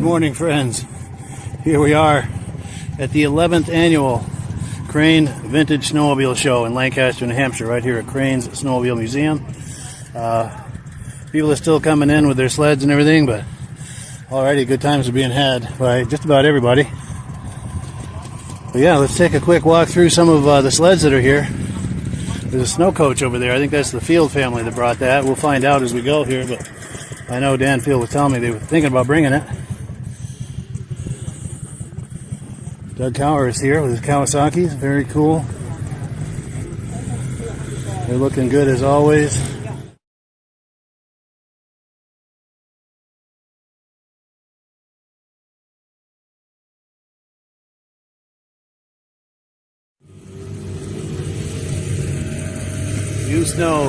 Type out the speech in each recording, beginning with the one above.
morning, friends. Here we are at the 11th annual Crane Vintage Snowmobile Show in Lancaster, New Hampshire, right here at Crane's Snowmobile Museum. People are still coming in with their sleds and everything, but already good times are being had by just about everybody. But yeah, let's take a quick walk through some of the sleds that are here. There's a snow coach over there. I think that's the Field family that brought that. We'll find out as we go here, but I know Dan Field was telling me they were thinking about bringing it. Doug Cower is here with his Kawasaki's. Very cool. They're looking good as always.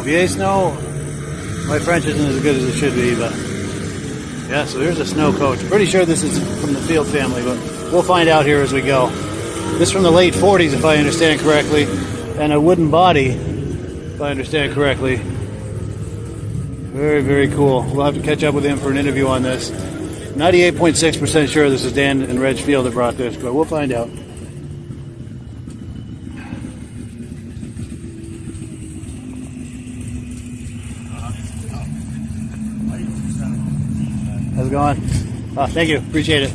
Vieille snow. My French isn't as good as it should be, but yeah, so there's a snow coach. Pretty sure this is from the Field family, but we'll find out here as we go. This is from the late 40s, if I understand correctly, and a wooden body, if I understand correctly. Very, very cool. We'll have to catch up with him for an interview on this. 98.6% sure this is Dan and Reg Field that brought this, but we'll find out. How's it going? Thank you. Appreciate it.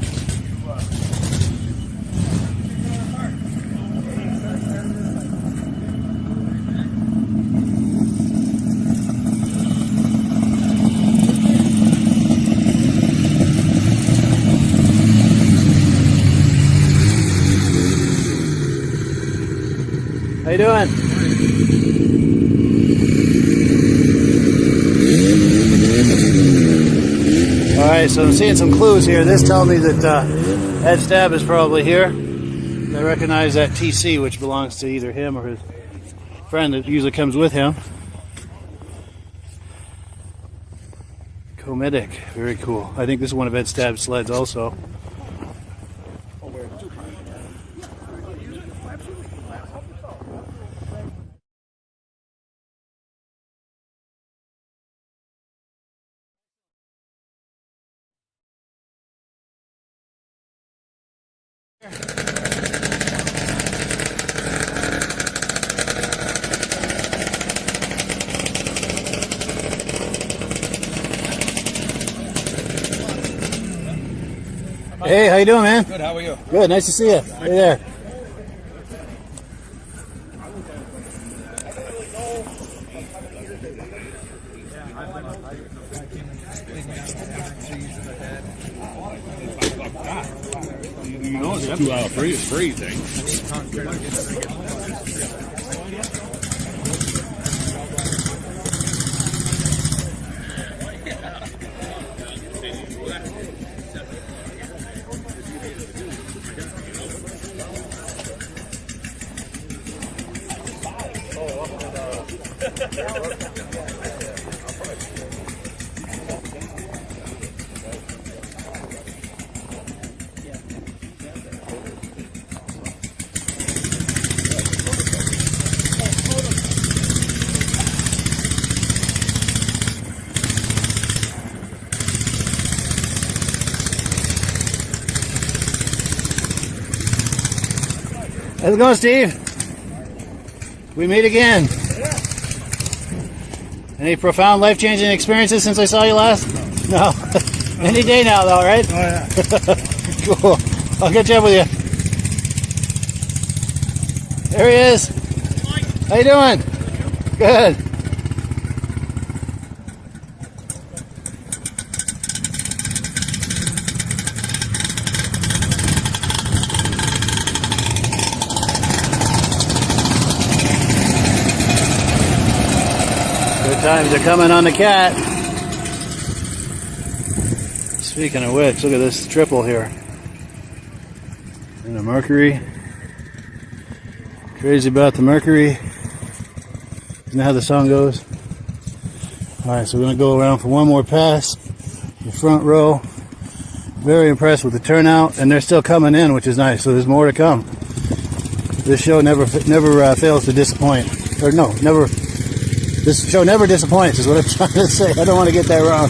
How you doing? Alright, so I'm seeing some clues here. This tells me that Ed Stab is probably here. I recognize that TC, which belongs to either him or his friend that usually comes with him. Cometic, very cool. I think this is one of Ed Stab's sleds also. Hey, how you doing, man? Good, how are you? Good, nice to see you. Hey there. You know, it's a 2-hour free thing. How's it going, Steve? We meet again. Any profound life-changing experiences since I saw you last? No. Any day now, though, right? Oh, yeah. Cool. I'll catch up with you. There he is. How you doing? Good. Good times are coming on the Cat. Speaking of which, look at this triple here. And a Mercury. Crazy about the Mercury. You know how the song goes? Alright, so we're going to go around for one more pass. The front row. Very impressed with the turnout, and they're still coming in, which is nice, so there's more to come. This show never fails to disappoint. Or no, never. This show never disappoints is what I'm trying to say. I don't want to get that wrong.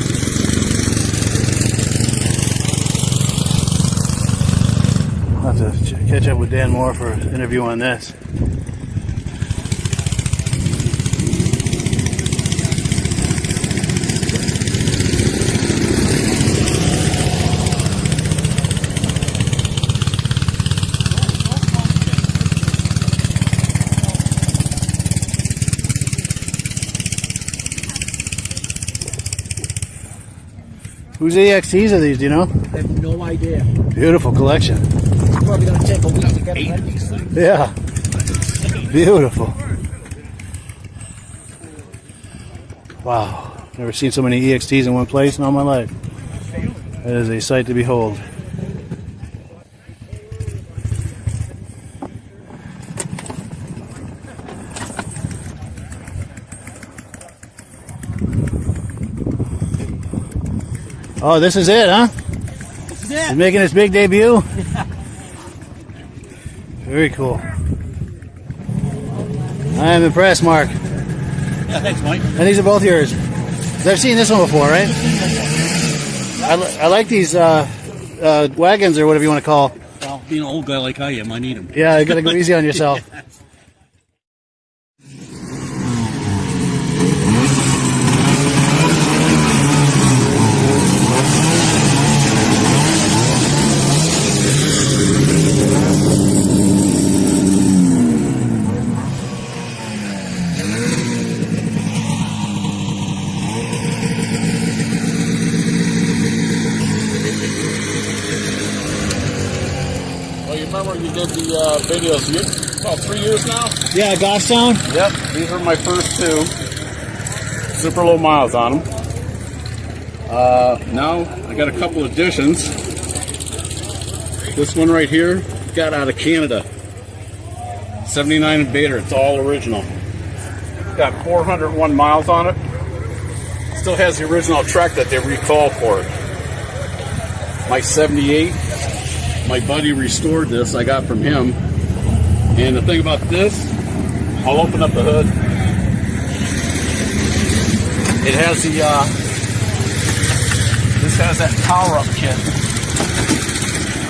catch up with Dan Moore for an interview on this. Whose EXTs are these, do you know? I have no idea. Beautiful collection. It's probably going to take a week to get them these things. Yeah. Beautiful. Wow. Never seen so many EXTs in one place in all my life. That is a sight to behold. Oh, this is it, huh? This is it. He's making his big debut? Very cool. I am impressed, Mark. Yeah, thanks, Mike. And these are both yours. 'Cause I've seen this one before, right? I like these wagons or whatever you want to call. Well, being an old guy like I am, I need them. Yeah, you got to go easy on yourself. Well, you remember you did the videos about 3 years now? Yeah, Goffstown? Yep, these are my first two. Super low miles on them. Now I got a couple additions. This one right here got out of Canada. 79 Invader, it's all original. Got 401 miles on it. Still has the original truck that they recalled for it. My 78, my buddy restored this, I got from him. And the thing about this, I'll open up the hood. It has the, this has that power up kit.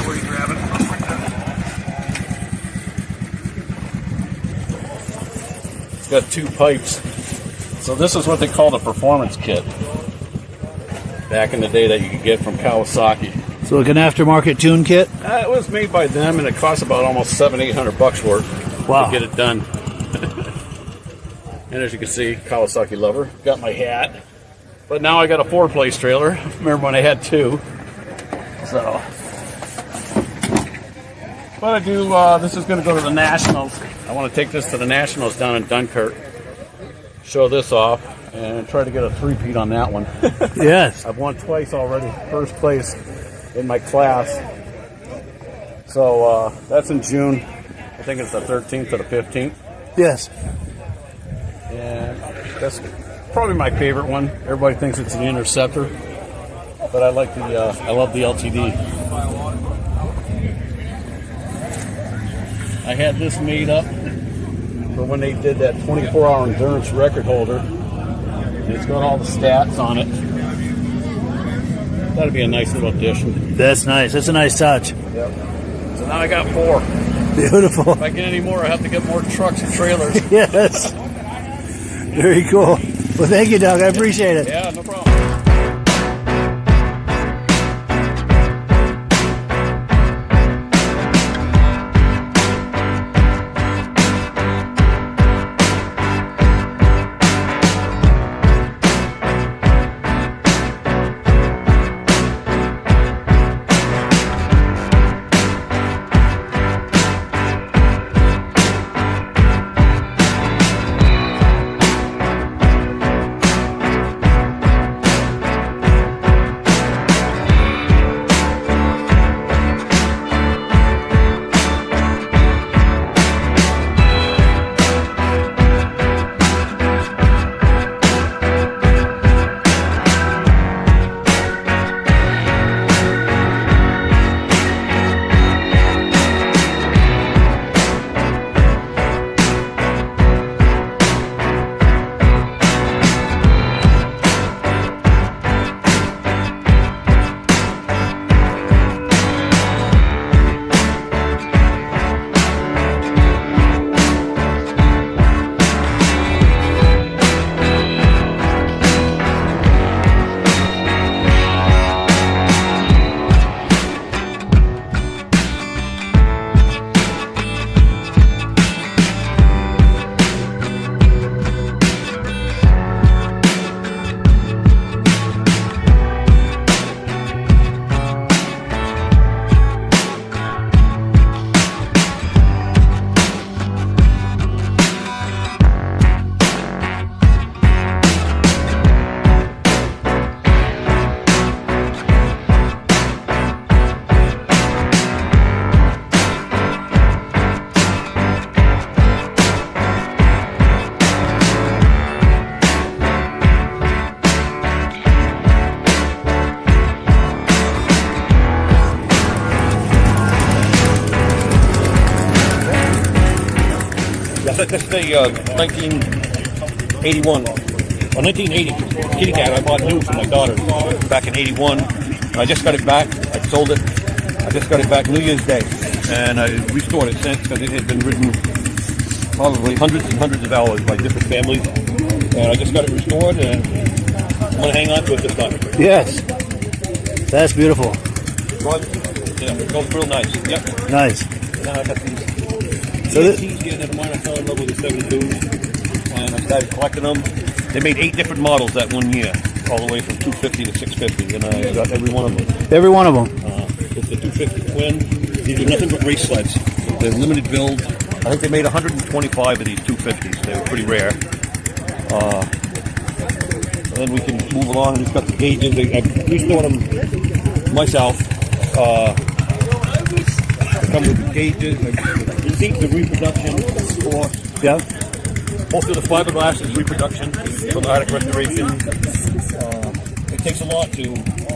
Where you grab it? It's got two pipes. So this is what they call the performance kit. Back in the day that you could get from Kawasaki. So like an aftermarket tune kit? It was made by them, and it cost about almost $700-800 worth Wow. to get it done. And as you can see, Kawasaki lover. Got my hat, but now I got a 4-place trailer. Remember when I had 2? So, but I do. This is going to go to the Nationals. I want to take this to the Nationals down in Dunkirk. Show this off and try to get a 3-peat on that one. Yes. I've won twice already. First place in my class. So that's in June. I think it's the 13th to the 15th. Yes. And that's probably my favorite one. Everybody thinks it's the Interceptor, but I like the I love the LTD. I had this made up for when they did that 24-hour endurance record holder. And it's got all the stats on it. That'd be a nice little addition. That's nice. That's a nice touch. Yep. So now I got 4. Beautiful. If I get any more, I have to get more trucks and trailers. Yes. Very cool. Well, thank you, Doug. I appreciate it. Yeah, no problem. This is a 1981 or 1980 kitty cat I bought new for my daughter back in '81. I just got it back. I sold it. I just got it back New Year's Day, and I restored it since because it had been ridden probably hundreds and hundreds of hours by different families, and I just got it restored, and I'm gonna hang on to it this time. Yes. That's beautiful. Yeah, it goes real nice. Yep. Nice. And then I got these So EXTs here that mine. I fell in love with the 72s, and I started collecting them. They made 8 different models that one year, all the way from 250 to 650, and I got every one of them. Every one of them. It's the 250 twin. These are nothing but race sleds. They're limited build. I think they made 125 of these 250s. They were pretty rare. And then we can move along. We've got the gauges. I've restored them myself. Come with the gauges, the receipts of reproduction, of course. Yeah. Most of the fiberglass is reproduction from Arctic restoration. It takes a lot to.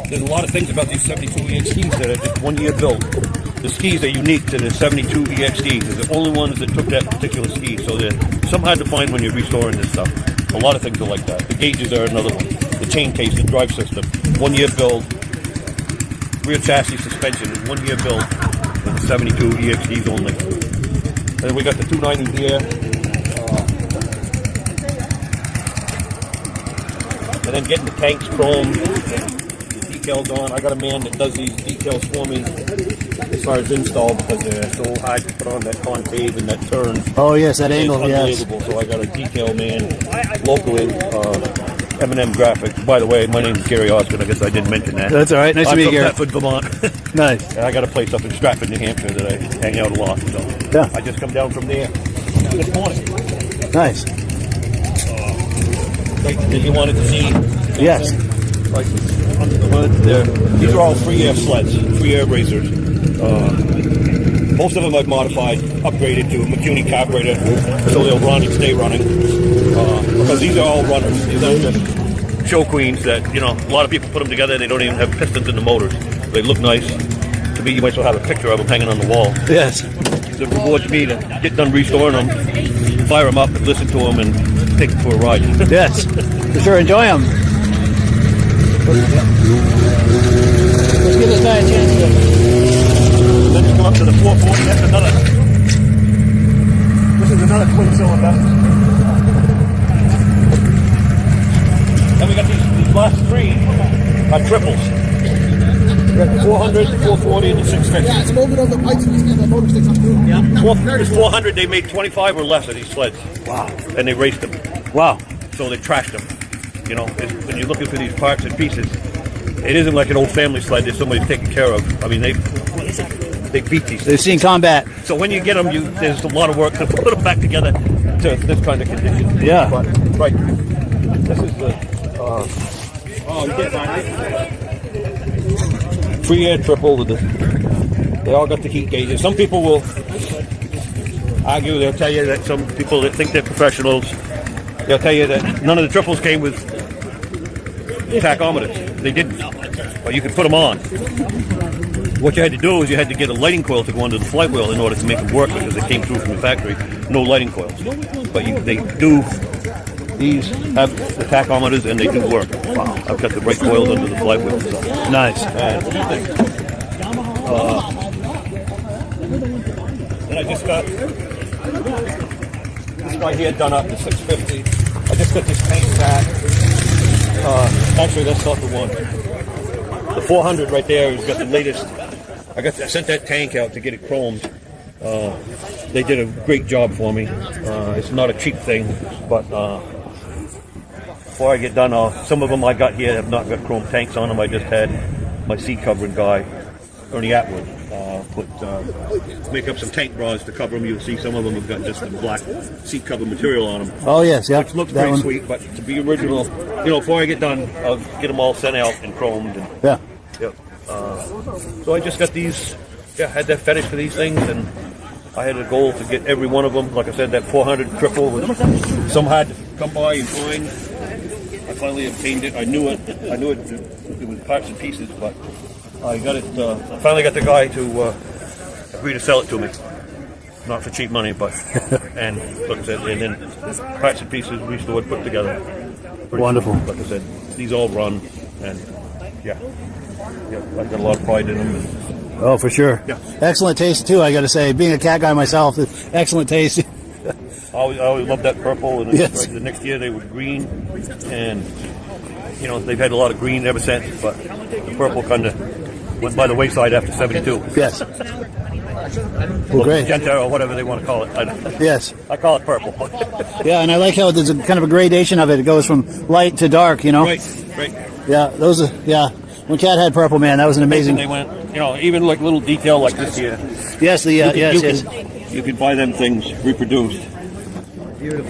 There's a lot of things about these 72 EXTs that are just 1 year built. The skis are unique to the 72 EXTs. They're the only ones that took that particular ski, so they're some hard to find when you're restoring this stuff. A lot of things are like that. The gauges are another one. The chain case, the drive system, 1 year build. Rear chassis suspension is 1 year build for the 72 EXTs only. And then we got the 290 here. And then getting the tanks chrome, the decals on. I got a man that does these decals for me as far as install because they're so hard to put on that concave and that turn. Oh yes, that angle. It's Yes. unbelievable. So I got a decal man locally, M&M Graphics. By the way, my name is Gary Osgood. I guess I didn't mention that. That's all right. Nice to I'm meet you, from Gary. Thetford, Vermont. Nice. And I got a place up in Stratford, New Hampshire that I hang out a lot. So Yeah. I just come down from there this morning. Nice. Like, did you wanted to see? Yes. Like under the hood, these are all 3-air sleds, 3-air racers. Most of them I've modified, upgraded to a McCuney carburetor, so they'll run and stay running. Because these are all runners. These aren't just show queens that, you know, a lot of people put them together and they don't even have pistons in the motors. They look nice. To me, you might as well have a picture of them hanging on the wall. Yes. It rewards me to get done restoring them, fire them up and listen to them and take them for a ride. Yes. For sure. Enjoy them. Let's give this guy a chance to. Then you come up to the 440, that's another. This is another twin cylinder. Then we got these last 3 are triples. We got the 400, the 440, and the 650. Yeah, it's moving over the pipes and the motor sticks up through. Yeah. This 400, they made 25 or less of these sleds. Wow. And they raced them. Wow. So they trashed them. You know, when you're looking for these parts and pieces, it isn't like an old family sled that somebody's taking care of. I mean, they beat these. They've seen combat. So when you get them, there's a lot of work to put them back together to this kind of condition. Yeah. But, right. This is the. You can't find it. 3-air triple with the. They all got the heat gauges. Some people will argue. They'll tell you that some people that think they're professionals, they'll tell you that none of the triples came with tachometers. They didn't. But you could put them on. What you had to do is you had to get a lighting coil to go under the flywheel in order to make it work because it came through from the factory. No lighting coils. But they do, these have the tachometers and they do work. Wow. I've got the right coils under the flywheel. So. Nice. Then I just got this guy here done up to 650. I just got this paint back. Actually, that's not the one. The 400 right there has got the latest. I sent that tank out to get it chromed. They did a great job for me. It's not a cheap thing, but before I get done, some of them I got here have not got chrome tanks on them. I just had my seat covering guy, Ernie Atwood, make up some tank bras to cover them. You'll see some of them have got just the black seat cover material on them. Oh yes, yeah. Which looks That pretty one. sweet, but to be original, you know, before I get done, I'll get them all sent out and chromed. And, Yeah. yep. So I just got these. Yeah, had that fetish for these things, and I had a goal to get every one of them. Like I said, that 400 triple was some had to come by and find. I finally obtained it. I knew it. It was parts and pieces, but I got it. I finally got the guy to agree to sell it to me. not for cheap money, but and like I said, and then parts and pieces we still would put together. Pretty Wonderful. soon. Like I said, these all run, and yeah, I've got a lot of pride in them. Oh, for sure. Yeah. Excellent taste too. I got to say, being a cat guy myself, excellent taste. I always loved that purple, and Yes. the next year they were green, and you know they've had a lot of green ever since, but the purple kind of went by the wayside after '72. Yes. Well, great. Magenta or whatever they want to call it. Yes. I call it purple. Yeah, and I like how there's a kind of a gradation of it. It goes from light to dark, you know? Right. Yeah, those are, yeah. When Cat had purple, man, that was an amazing. They went, you know, even like little detail like this here. Yes, yes. You can buy them things reproduced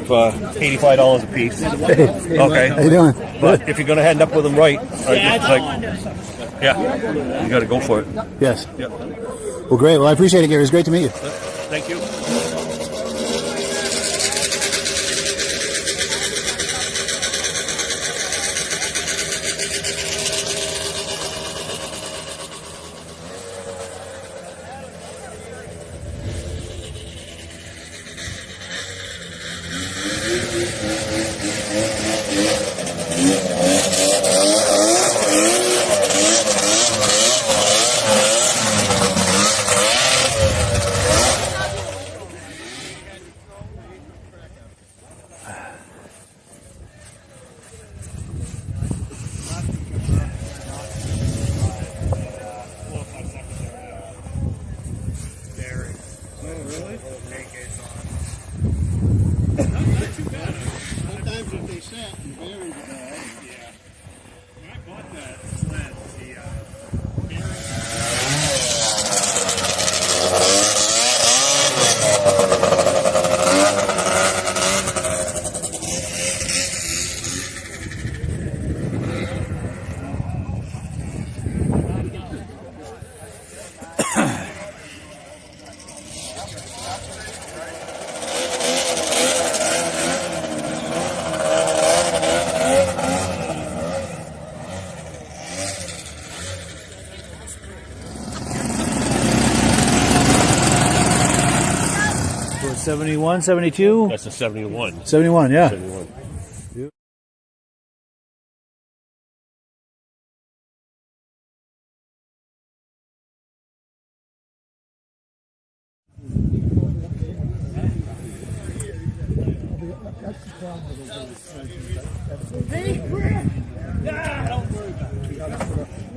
for $85 a piece. Okay. How you doing? But if you're going to end up with them right, yeah, you got to go for it. Yes. Yeah. Well, great. Well, I appreciate it, Gary. It was great to meet you. Thank you. So it's 71, 72? That's a 71. 71, yeah. 71.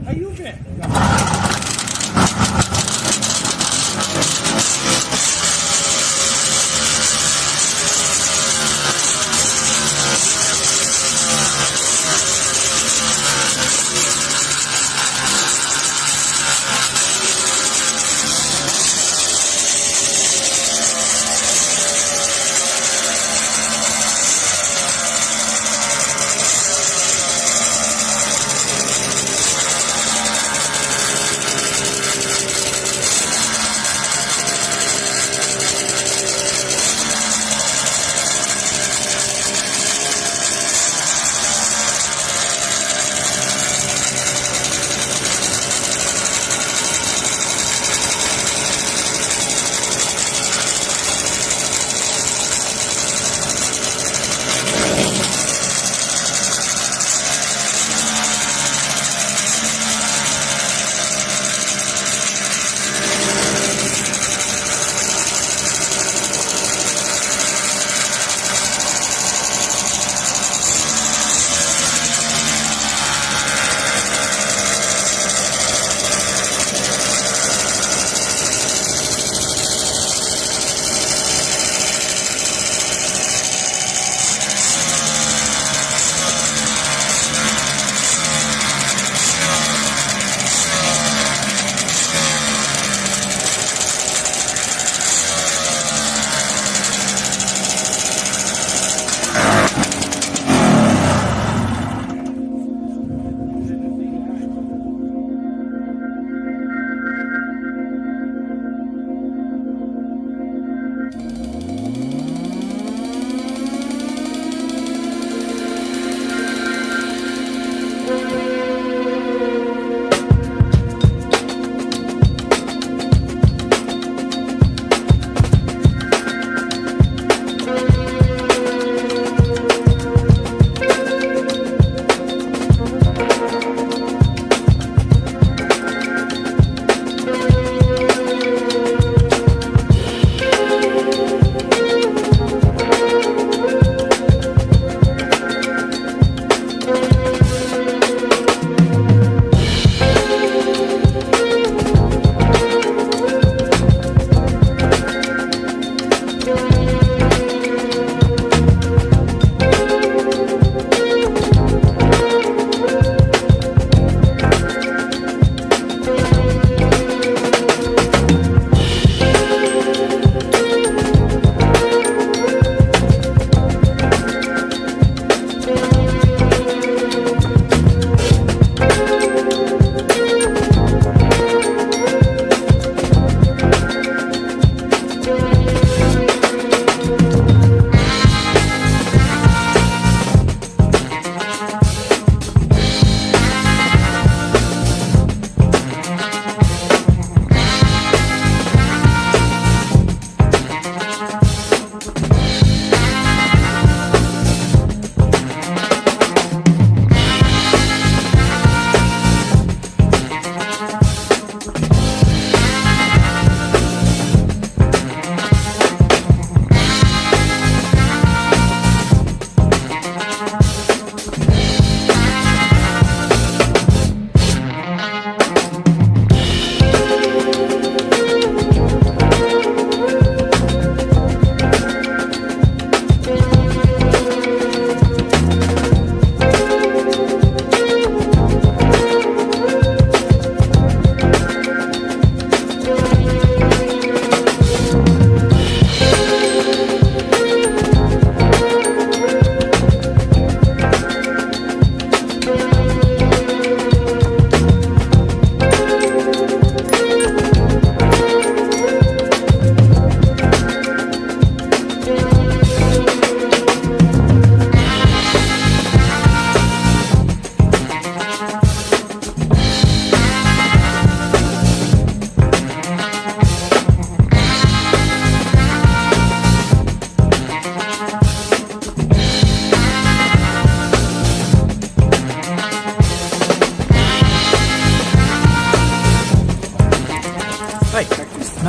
How you been?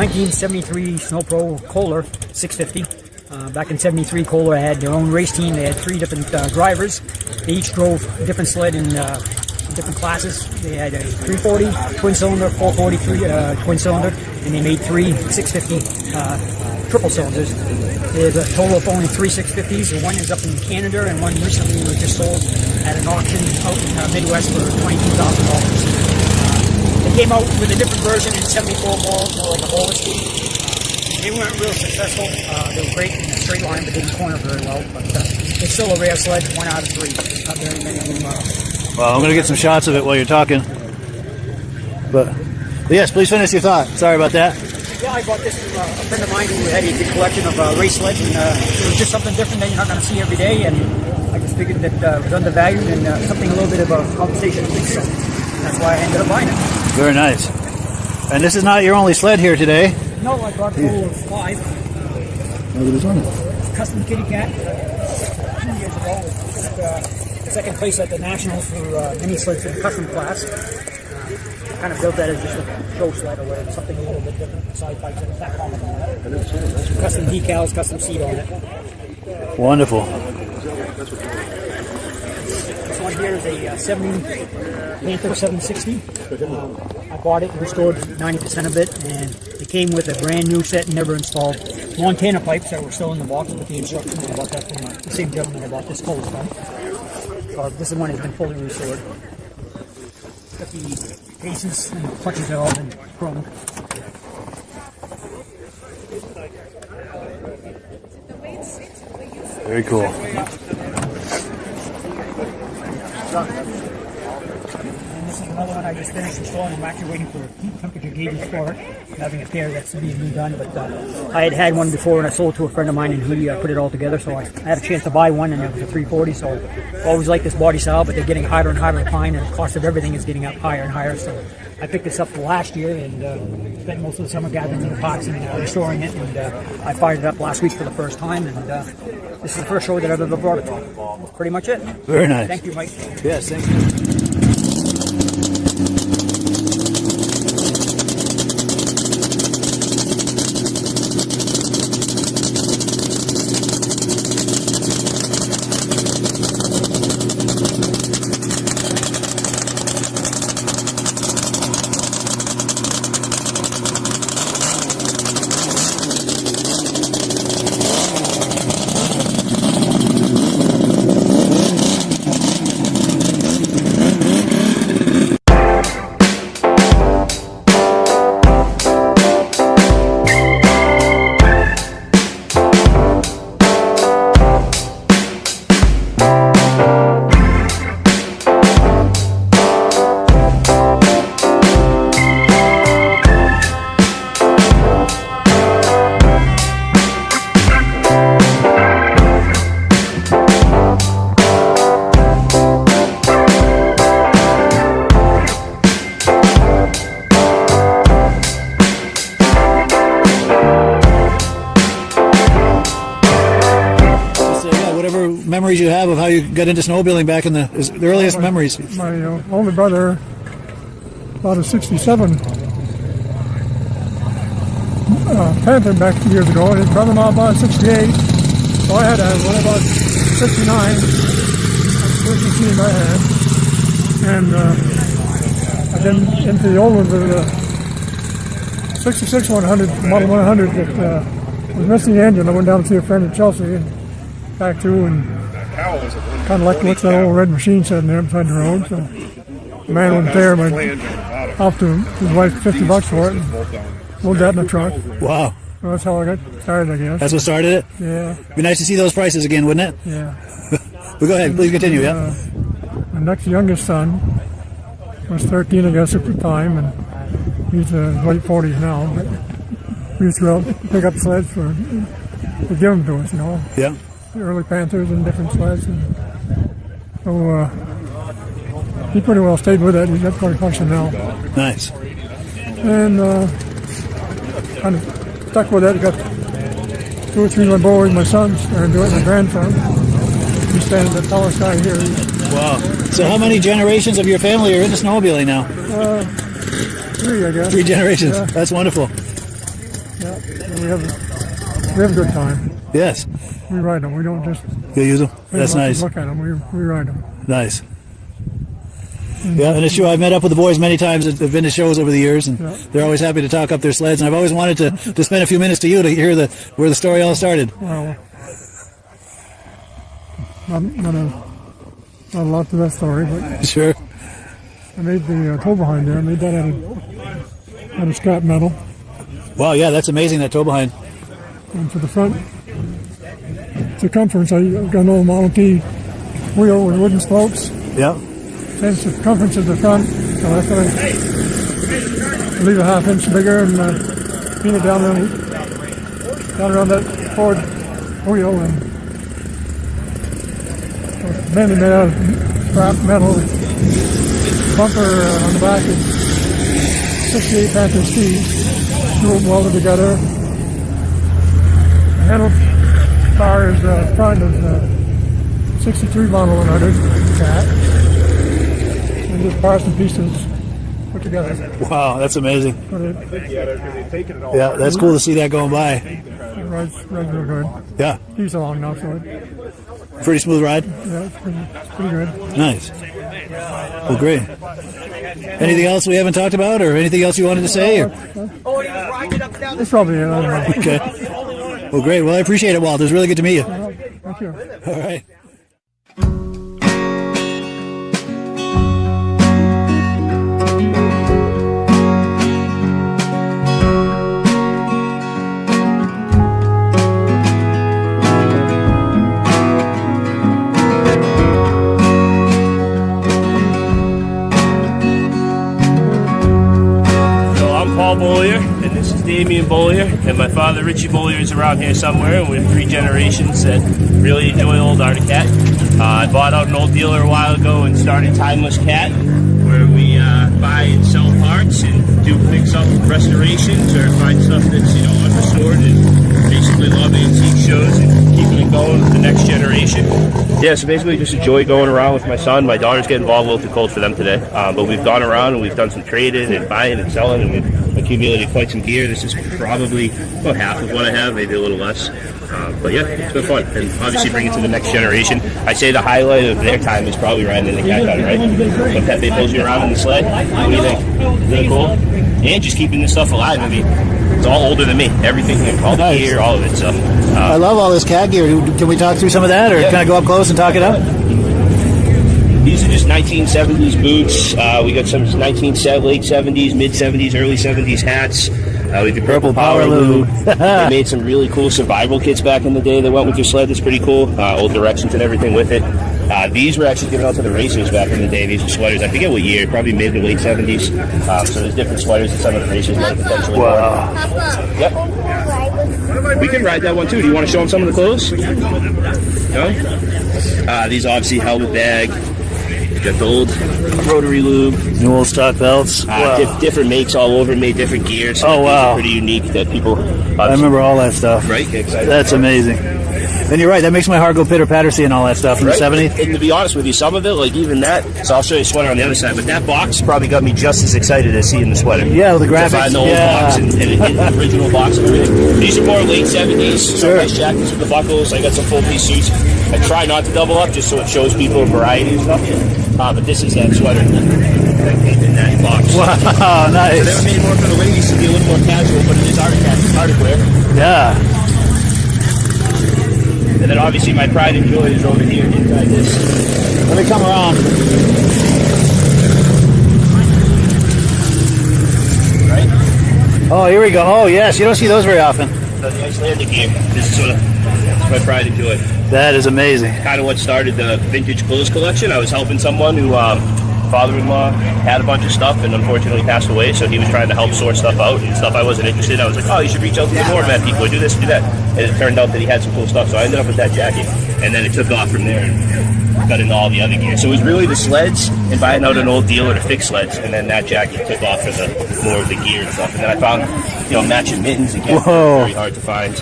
1973 Snow Pro Kohler 650. Back in 73, Kohler had their own race team. They had 3 different drivers. They each drove a different sled in different classes. They had a 340 twin cylinder, 443 twin cylinder, and they made 3 650 triple cylinders. There's a total of only 3 650s. One is up in Canada, and one recently was just sold at an auction out in Midwest for $22,000. They came out with a different version in 74 balls, more like a roller skate. They weren't real successful. They were great in a straight line, but didn't corner very well. But it's still a rare sled, 1 out of 3. Not very many of them. Well, I'm going to get some shots of it while you're talking. But yes, please finish your thought. Sorry about that. Yeah, I bought this from a friend of mine who had a big collection of race sleds, and it was just something different that you're not going to see every day. And I just figured that it was undervalued and something a little bit of a compensation. So that's why I ended up buying it. Very nice. And this is not your only sled here today. No, I bought a total of 5. Look at this one. Custom kitty cat. 2 years ago, it second place at the Nationals for mini sleds in the custom class. Kind of built that as just a show sled or whatever, something a little bit different. Side bikes and that common on it. Custom decals, custom seat on it. Wonderful. This one here is a 70 Panther 760. I bought it, restored 90% of it, and it came with a brand new set, never installed Montana pipes that were still in the box with the instructions. I bought that from the same gentleman I bought this Kohler from. This one has been fully restored. Got the cases and the clutches have all been chromed. Very cool. And this is another one I just finished installing. I'm actually waiting for heat temperature gauges for it. I'm having a pair that's being redone, but I had one before and I sold it to a friend of mine, and he put it all together, so I had a chance to buy one, and it was a 340, so I always like this body style, but they're getting higher and higher to find, and the cost of everything is getting up higher and higher, so I picked this up last year and spent most of the summer gathering the parts and restoring it, and I fired it up last week for the first time, and this is the first show that I've ever brought it to. That's pretty much it. Very nice. Thank you, Mike. Yes, thank you. Memories you have of how you got into snowmobiling back in the earliest memories? My older brother bought a 67 Panther back years ago, and his brother-in-law bought a 68. So I had one about 69. That's the first machine I had. And I've been into the old ones, the 66 100, Model 100 that was missing the engine. I went down to see a friend in Chelsea and back through, and kind of like what that old red machine said in there beside the road. So the man wasn't there, but I offered his wife $50 for it and load that in the truck. Wow. So that's how I got started, I guess. That's what started it? Yeah. Be nice to see those prices again, wouldn't it? Yeah. But go ahead, please continue, yeah. My next youngest son was 13, I guess, at the time, and he's late 40s now. But we used to go out and pick up sleds to give them to us, Yeah. The early Panthers and different sleds. And so he pretty well stayed with it. He's got quite a function now. Nice. And kind of stuck with it. Got 2 or 3 of my boys, my sons, and doing it, my grandson. He's standing the tallest guy here. Wow. So how many generations of your family are into snowmobiling now? 3, I guess. 3 generations. Yeah. That's wonderful. we have a good time. Yes. We ride them. We don't just You use them? That's nice. look at them. We ride them. Nice. Yeah, and it's true. I've met up with the boys many times at vintage shows over the years, and they're always happy to talk up their sleds. And I've always wanted to spend a few minutes to you to hear where the story all started. Well, not a lot to that story, but Sure. I made the toe behind there. I made that out of scrap metal. Wow, yeah, that's amazing, that toe behind. And for the front circumference, I've got an old Model T wheel with wooden spokes. Yeah. Same circumference as the front, so that's what I leave a half-inch bigger and pin it down around that forward wheel, and mainly made out of scrap metal. Bumper on the back is 68 Panther skis, screw them welded together. The handlebar is front is 63 model 100 cat. And just parts and pieces put together. Wow, that's amazing. Yeah, that's cool to see that going by. It rides real good. Yeah. He's along now, so it, Pretty smooth ride? yeah, it's pretty good. Nice. Well, great. Anything else we haven't talked about, or anything else you wanted to say? Or? It's probably it. I don't know. Okay. Well, great. Well, I appreciate it, Walt. It was really good to meet you. Thank you. All right. Bollier, and this is Damien Bollier, and my father Richie Bollier is around here somewhere, and we have 3 generations that really enjoy old Arctic Cat. I bought out an old dealer a while ago and started Timeless Cat, where we buy and sell parts and do fix-up restorations or find stuff that's unrestored, and basically love antique shows and keeping it going with the next generation. Yeah, so basically just enjoy going around with my son. My daughter's getting involved a little too cold for them today, but we've gone around and we've done some trading and buying and selling, and we've accumulated quite some gear. This is probably about half of what I have, maybe a little less. But yeah, it's been fun, and obviously bring it to the next generation. I'd say the highlight of their time is probably riding in the cat gun, right? When Pepe pulls you around in the sled, what do you think? Really cool? And just keeping this stuff alive. I mean, it's all older than me. Everything, all the gear, all of it. So I love all this cat gear. Can we talk through some of that, or can I go up close and talk it up? These are just 1970s boots. We got some late 70s, mid 70s, early 70s hats. We did Purple Power Lube. They made some really cool survival kits back in the day that went with your sled. That's pretty cool. Old directions and everything with it. These were actually given out to the racers back in the day. These are sweaters. I forget what year. Probably mid to late 70s. So there's different sweaters that some of the racers might potentially wear. Yep. We can ride that one too. Do you want to show them some of the clothes? No? These obviously helmet bag. Got the old rotary lube. New old stock belts. Different makes all over, made different gear. So oh, wow. Pretty unique that people... I remember all that stuff. Right? That's amazing. And you're right, that makes my heart go pitter-patter seeing all that stuff in the 70s. And to be honest with you, some of it, like even that, so I'll show you a sweater on the other side, but that box probably got me just as excited as seeing the sweater. Yeah, with the graphics. To find the old box and the original box and everything. These are more late 70s. Sure. Nice jackets with the buckles. I got some full-piece suits. I try not to double up just so it shows people a variety of stuff. But this is that sweater that came in that box. Wow, nice. So they were made more for the ladies to be a little more casual, but it is Arctic wear. Yeah. And then obviously my pride and joy is over here inside this. Let me come around. Right? Oh, here we go. Oh, yes. You don't see those very often. So the Icelandic gear. This is sort of my pride and joy. That is amazing. Kind of what started the vintage clothes collection. I was helping someone who father-in-law had a bunch of stuff and unfortunately passed away, so he was trying to help sort stuff out and stuff I wasn't interested in. I was like, oh, you should reach out to the more man people, do this, do that. And it turned out that he had some cool stuff, so I ended up with that jacket. And then it took off from there and got into all the other gear. So it was really the sleds and buying out an old dealer to fix sleds, and then that jacket took off for the more of the gear and stuff. And then I found, matching mittens again, very hard to find.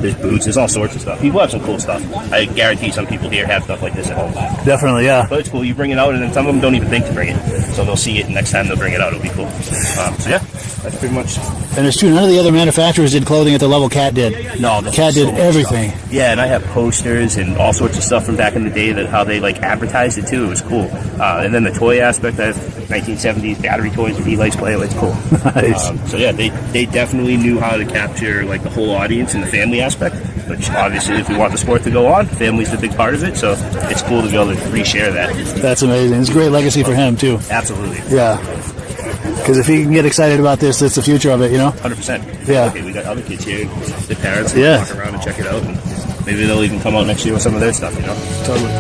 there's boots, there's all sorts of stuff. People have some cool stuff. I guarantee some people here have stuff like this at home. Definitely, yeah. But it's cool. You bring it out, and then some of them don't even think to bring it. So they'll see it, and next time they'll bring it out. It'll be cool. So yeah, that's pretty much. And it's true, none of the other manufacturers did clothing at the level Cat did. No, Cat did everything. Stuff. Yeah, and I have posters and all sorts of stuff from back in the day that how they like advertised it too. It was cool. And then the toy aspect, I have 1970s battery toys with E-lights play. It's cool. Nice. So yeah, they definitely knew how to capture like the whole audience and the family aspect. Which obviously, if we want the sport to go on, family's a big part of it. So it's cool to be able to reshare that. That's amazing. It's a great legacy for him too. Absolutely. Yeah. Because if he can get excited about this, that's the future of it, you know? 100%. Yeah. Okay, we got other kids here, the parents, Yeah. walk around and check it out. And maybe they'll even come out next year with some of their stuff, you know? Totally.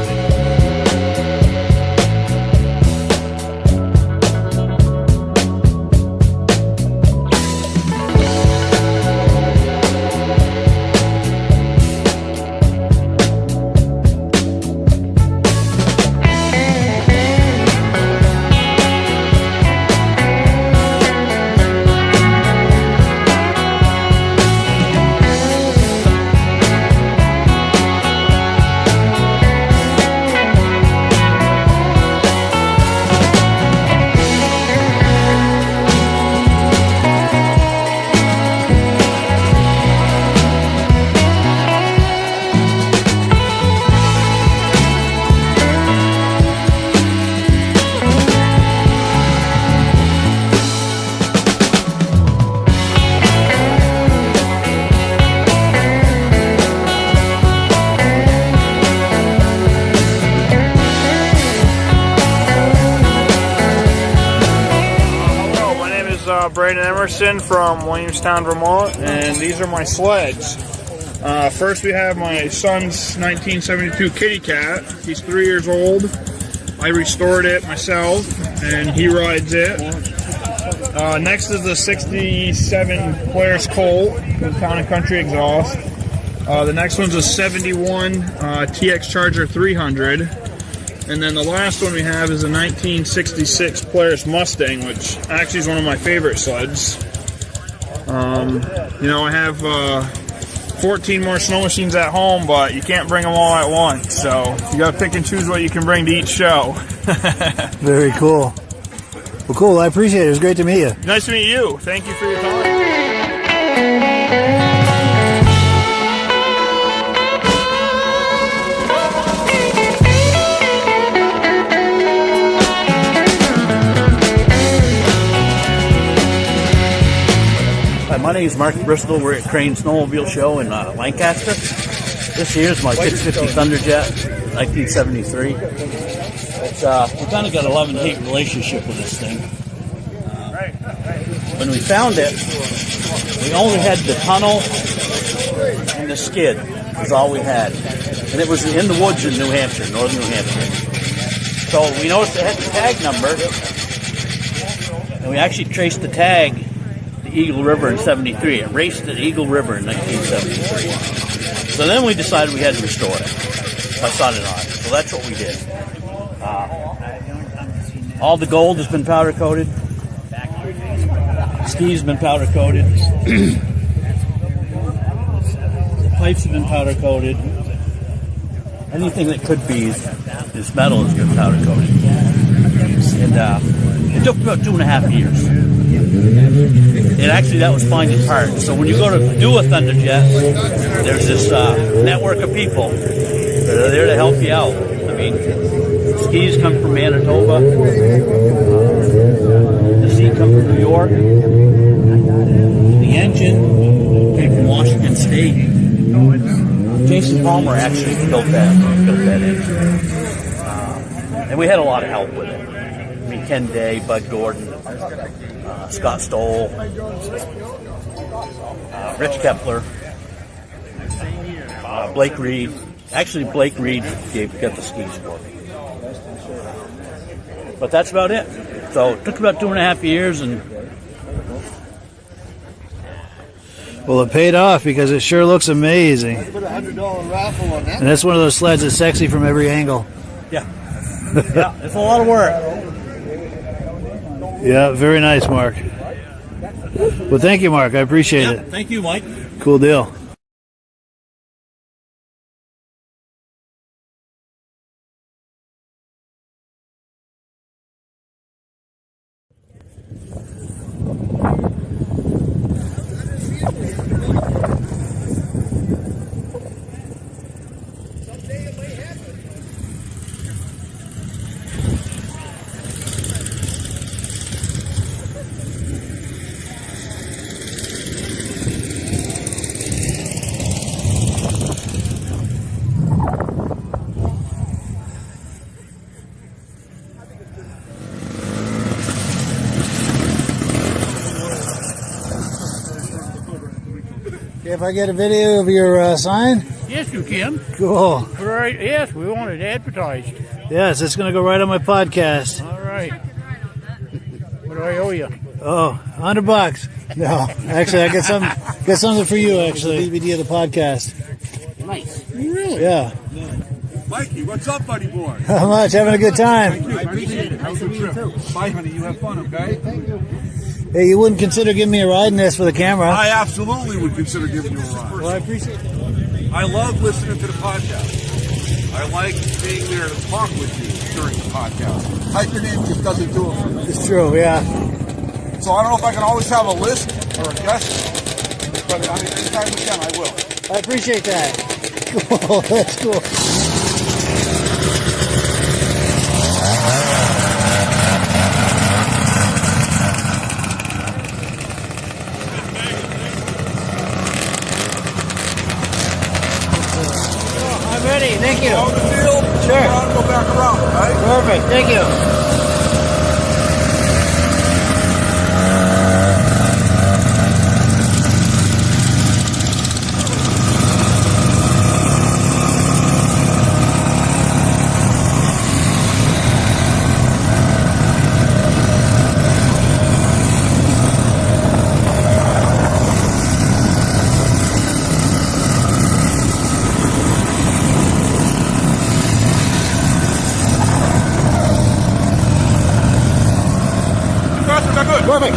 Brandon Emerson from Williamstown, Vermont, and these are my sleds. First we have my son's 1972 Kitty Cat. He's 3 years old. I restored it myself, and he rides it. Next is the 67 Polaris Colt with Town and Country exhaust. The next one's a 71 TX Charger 300. And then the last one we have is a 1966 Polaris Mustang, which actually is one of my favorite sleds. You know, I have 14 more snow machines at home, but you can't bring them all at once. So you got to pick and choose what you can bring to each show. Very cool. Well, cool. I appreciate it. It was great to meet you. Nice to meet you. Thank you for your time. My name is Mark Bristol. We're at Crane Snowmobile Show in Lancaster. This year's my 650 Thunderjet, 1973. We kind of got a love-and-hate relationship with this thing. When we found it, we only had the tunnel and the skid was all we had. And it was in the woods in New Hampshire, northern New Hampshire. So we noticed it had the tag number, and we actually traced the tag Eagle River in 73. It raced at Eagle River in 1973. So then we decided we had to restore it, my son and I. So that's what we did. All the gold has been powder coated. Skis have been powder coated. The pipes have been powder coated. Anything that could be this metal has been powder coated. And it took about 2.5 years. And actually, that was finding parts. So when you go to do a Thunderjet, there's this network of people that are there to help you out. I mean, skis come from Manitoba. The seat comes from New York. The engine came from Washington State. Jason Palmer actually built that engine. And we had a lot of help with it. I mean, Ken Day, Bud Gordon, Scott Stoll, Rich Kepler, Blake Reed. Actually, Blake Reed got the skis for me. But that's about it. So it took about 2.5 years, and Well, it paid off because it sure looks amazing. Put a $100 raffle on that. And that's one of those sleds that's sexy from every angle. yeah, yeah, it's a lot of work. Yeah, very nice, Mark. Well, thank you, Mark. I appreciate it. Thank you, Mike. Cool deal. I get a video of your sign? Yes, you can. Cool. Right. Yes, we want it advertised. Yes, it's going to go right on my podcast. All right. What do I owe you? Oh, $100. No, actually, I get something for you. Actually, DVD of the podcast. Nice. Really? Yeah. Mikey, what's up, buddy boy? How much? Having a good time. I appreciate it. How's the trip? Bye, honey. You have fun, okay? Thank you. Hey, you wouldn't consider giving me a ride in this for the camera? I absolutely would consider giving you a ride. Well, I appreciate it. I love listening to the podcast. I like being there to talk with you during the podcast. Typing in just doesn't do it for me. It's true, yeah. So I don't know if I can always have a list or a guest, but I mean, anytime we can, I will. I appreciate that. Cool, that's cool. I'm ready, thank you. Know the deal? Sure. Go back around, all right? Perfect, thank you. Perfect.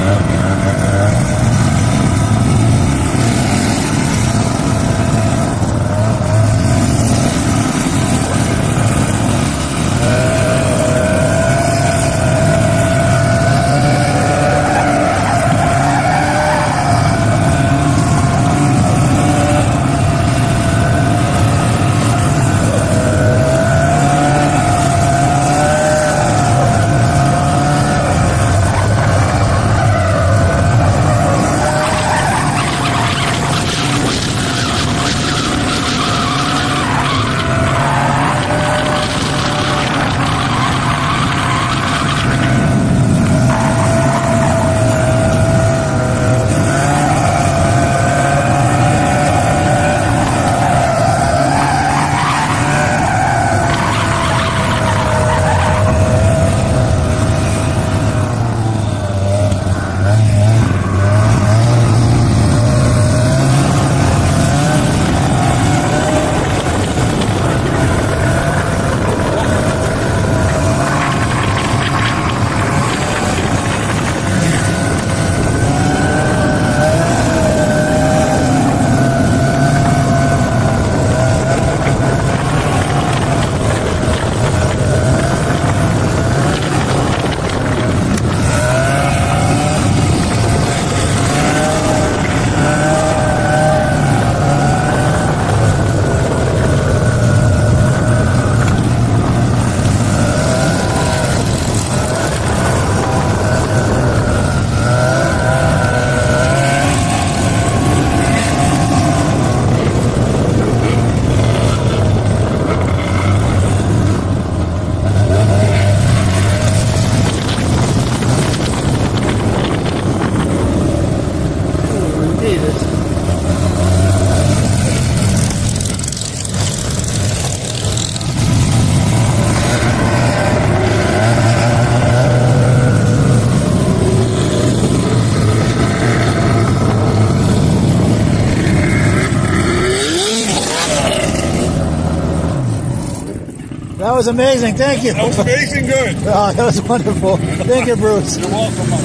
That was amazing. Thank you. That was amazing good. Oh, that was wonderful. Thank you, Bruce. You're welcome, Mike.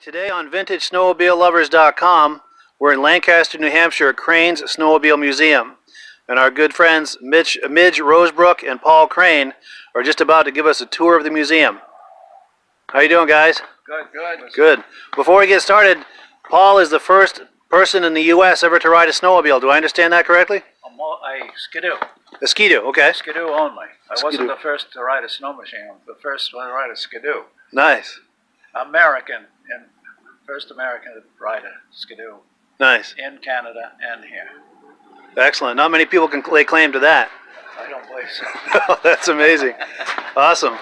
Today on VintageSnowmobileLovers.com, we're in Lancaster, New Hampshire at Crane's Snowmobile Museum. And our good friends Midge Rosebrook and Paul Crane are just about to give us a tour of the museum. How you doing, guys? Good, good. Good. Before we get started, Paul is the first person in the U.S. ever to ride a snowmobile. Do I understand that correctly? A skidoo. A skidoo, okay. Skidoo only. I Skidoo. wasn't the first to ride a snow machine. I was the first one to ride a skidoo. Nice. American, and First American rider, skidoo, Nice. in Canada and here. Excellent. Not many people can lay claim to that. I don't believe so. That's amazing. Awesome.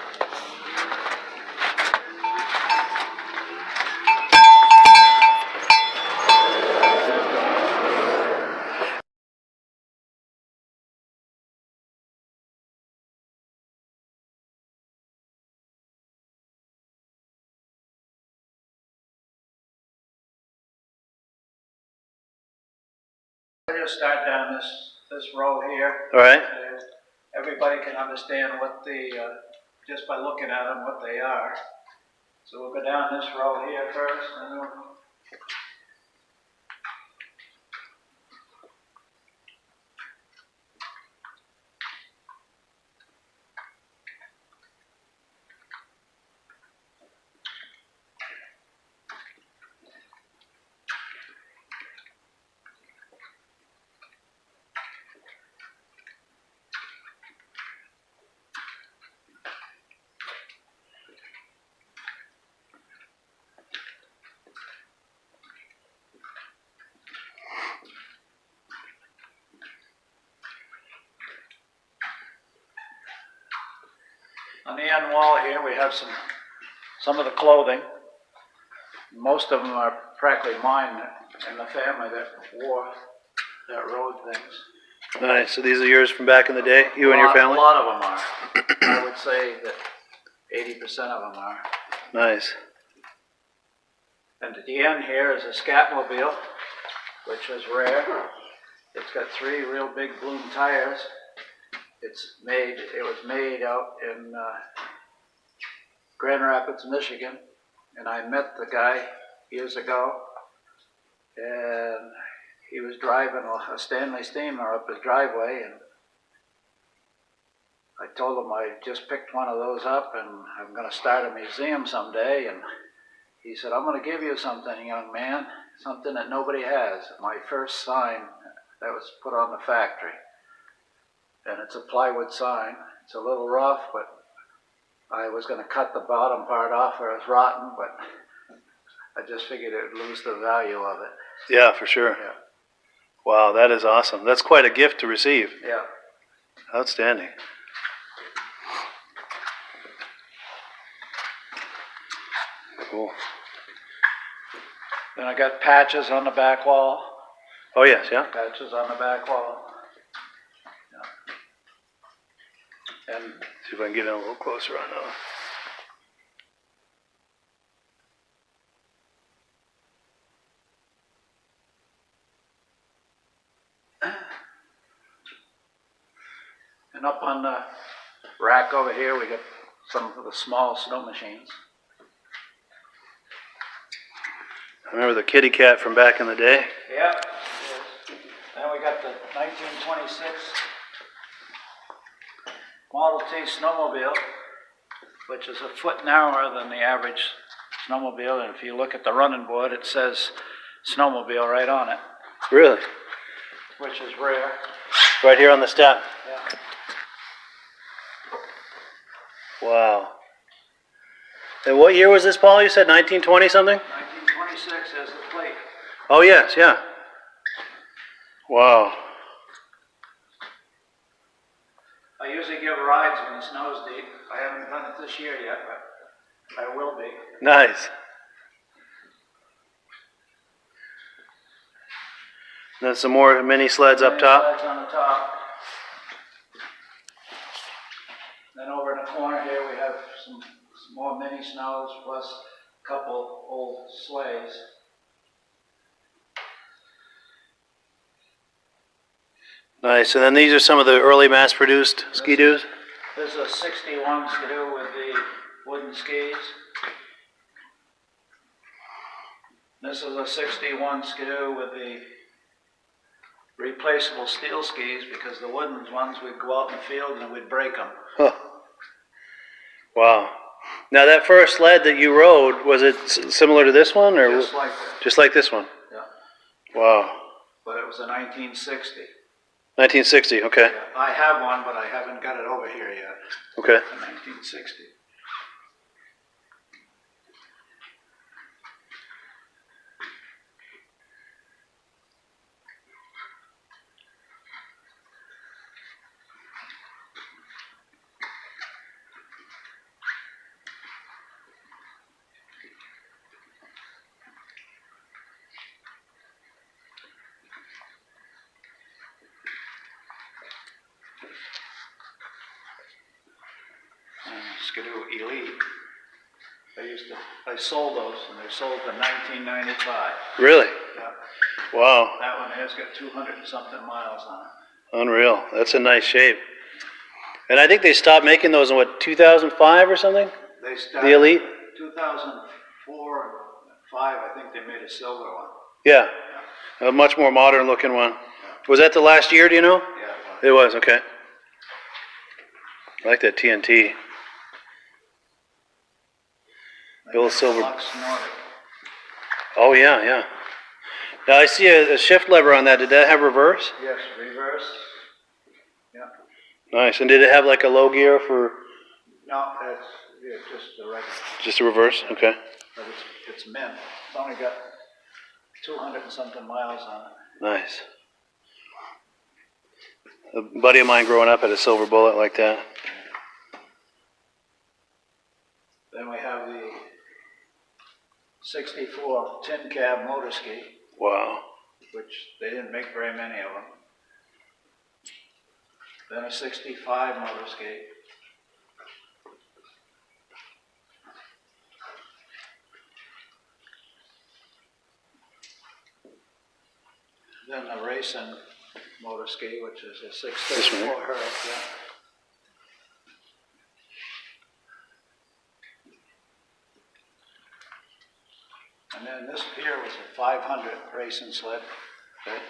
We'll just start down this row here. All right. Everybody can understand what just by looking at them, what they are. So we'll go down this row here first, and then we'll on the end wall here, we have some of the clothing. Most of them are practically mine and the family that wore, that rode things. Nice. So these are yours from back in the day, you and your family? A lot of them are. I would say that 80% of them are. Nice. And at the end here is a Scatmobile, which is rare. It's got 3 real big bloom tires. It was made out in Grand Rapids, Michigan, and I met the guy years ago, and he was driving a Stanley steamer up his driveway, and I told him I just picked one of those up and I'm going to start a museum someday, and he said, I'm going to give you something, young man, something that nobody has. My first sign that was put on the factory. And it's a plywood sign. It's a little rough, but I was going to cut the bottom part off or it was rotten, but I just figured it would lose the value of it. Yeah, for sure. Yeah. Wow, that is awesome. That's quite a gift to receive. Yeah. Outstanding. Cool. Then I got patches on the back wall. Oh, yes, yeah. Patches on the back wall. Yeah. And see if I can get in a little closer on those. And up on the rack over here, we got some of the small snow machines. I remember the kitty cat from back in the day. Yeah. Then we got the 1926 Model T snowmobile, which is a foot narrower than the average snowmobile. And if you look at the running board, it says snowmobile right on it. Really? Which is rare. Right here on the step. Yeah. Wow. And what year was this, Paul? You said 1920 something? 1926 as the plate. Oh, yes, yeah. Wow. I usually give rides when the snow's deep. I haven't done it this year yet, but I will be. Nice. Then some more mini sleds up top. Sleds on the top. Then over in the corner here we have some more mini snows plus a couple old sleighs. Nice. And then these are some of the early mass-produced ski-doos? This is a 61 skidoo with the wooden skis. This is a 61 skidoo with the replaceable steel skis, because the wooden ones we'd go out in the field and we'd break them. Huh. Wow. Now that first sled that you rode, was it similar to this one, or Just like that. just like this one? Yeah. Wow. But it was a 1960. 1960. Okay. Yeah. I have one, but I haven't got it over here yet. Okay. A 1960. Skidoo Elite. I sold those, and they sold for $19.95. Really? Yeah. Wow. That one has got 200 and something miles on it. Unreal. That's a nice shape. And I think they stopped making those in, what, 2005 or something? They started The Elite? 2004 and 5, I think they made a silver one. Yeah. A much more modern looking one. Was that the last year, do you know? Yeah. It was, okay. I like that TNT. The old silver. Lux Nordic. Oh, yeah, yeah. Now I see a shift lever on that. Did that have reverse? Yes, reverse. Yeah. Nice. And did it have like a low gear for No, that's just the regular. just a reverse? Okay. But it's mint. It's only got 200 and something miles on it. Nice. A buddy of mine growing up had a silver bullet like that. Then we have the 64 tin cab motor ski, Wow. which they didn't make very many of them. Then a 65 motor ski. Then the racing motor ski, which is a 634 Hertz. Yeah. And then this here was a 500 racing sled that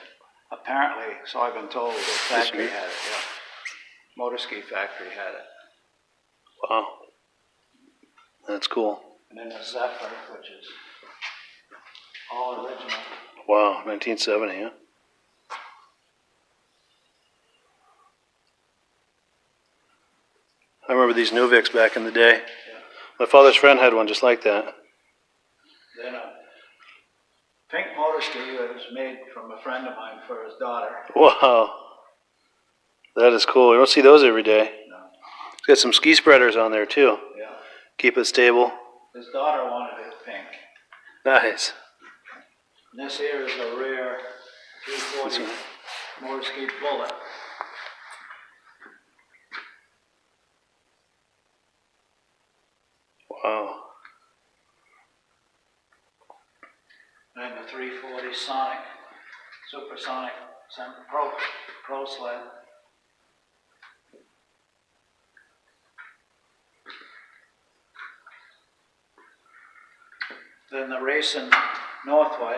apparently, so I've been told, the factory had it, yeah. Motor ski factory had it. Wow. That's cool. And then the Zephyr, which is all original. Wow, 1970, yeah. I remember these Nuvics back in the day. Yeah. My father's friend had one just like that. Then a pink motor ski that was made from a friend of mine for his daughter. Wow. That is cool. You don't see those every day. No. It's got some ski spreaders on there too. Yeah. Keep it stable. His daughter wanted it pink. Nice. And this here is a rare 340 motor ski bullet. Wow. And the 340 Sonic, Supersonic Pro sled. Then the racing Northway.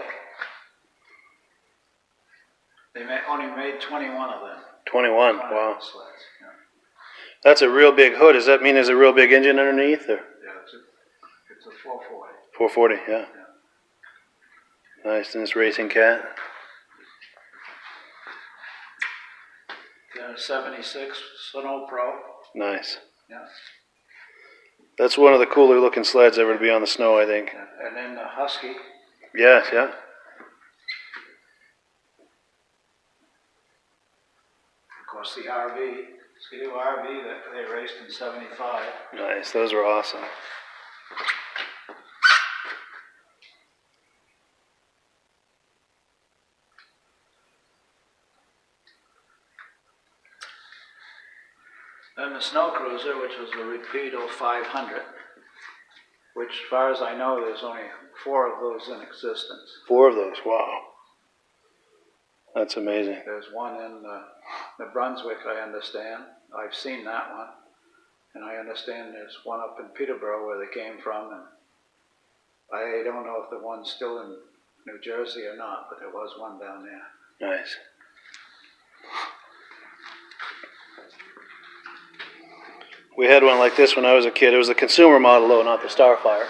They only made 21 of them. 21, wow. Sleds. Yeah. That's a real big hood. Does that mean there's a real big engine underneath? Or? Yeah, it's a 440. 440, yeah. Nice, and this racing cat. Then a 76 Snow Pro. Nice. Yeah. That's one of the cooler looking sleds ever to be on the snow, I think. And then the Husky. Yes, yeah. Of course, the RV, Skidoo RV that they raced in 75. Nice, those were awesome. Then the Snow Cruiser, which was a Rapido 500, which, as far as I know, there's only 4 of those in existence. 4 of those, wow. That's amazing. There's one in New Brunswick, I understand. I've seen that one. And I understand there's one up in Peterborough where they came from. And I don't know if the one's still in New Jersey or not, but there was one down there. Nice. We had one like this when I was a kid. It was the consumer model, though, not the Starfire.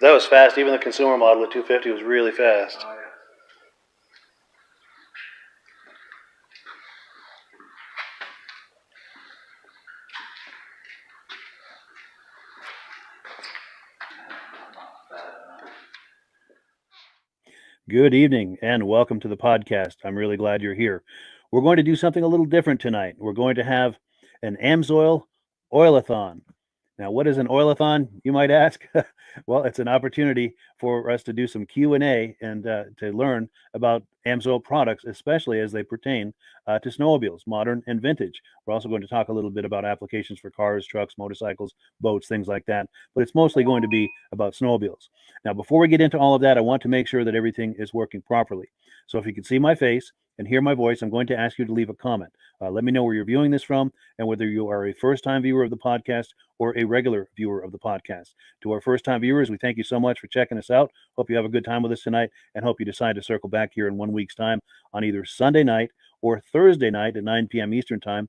That was fast. Even the consumer model, the 250, was really fast. Oh, yeah. Good evening and welcome to the podcast. I'm really glad you're here. We're going to do something a little different tonight. We're going to have an AMSOIL oilathon. Now, what is an oilathon, you might ask? Well, it's an opportunity for us to do some Q&A and to learn about AMSOIL products, especially as they pertain to snowmobiles, modern and vintage. We're also going to talk a little bit about applications for cars, trucks, motorcycles, boats, things like that. But it's mostly going to be about snowmobiles. Now, before we get into all of that, I want to make sure that everything is working properly. So if you can see my face and hear my voice, I'm going to ask you to leave a comment. Let me know where you're viewing this from and whether you are a first-time viewer of the podcast or a regular viewer of the podcast. To our first-time viewers, we thank you so much for checking us out. Hope you have a good time with us tonight and hope you decide to circle back here in 1 week's time on either Sunday night or Thursday night at 9 p.m. Eastern time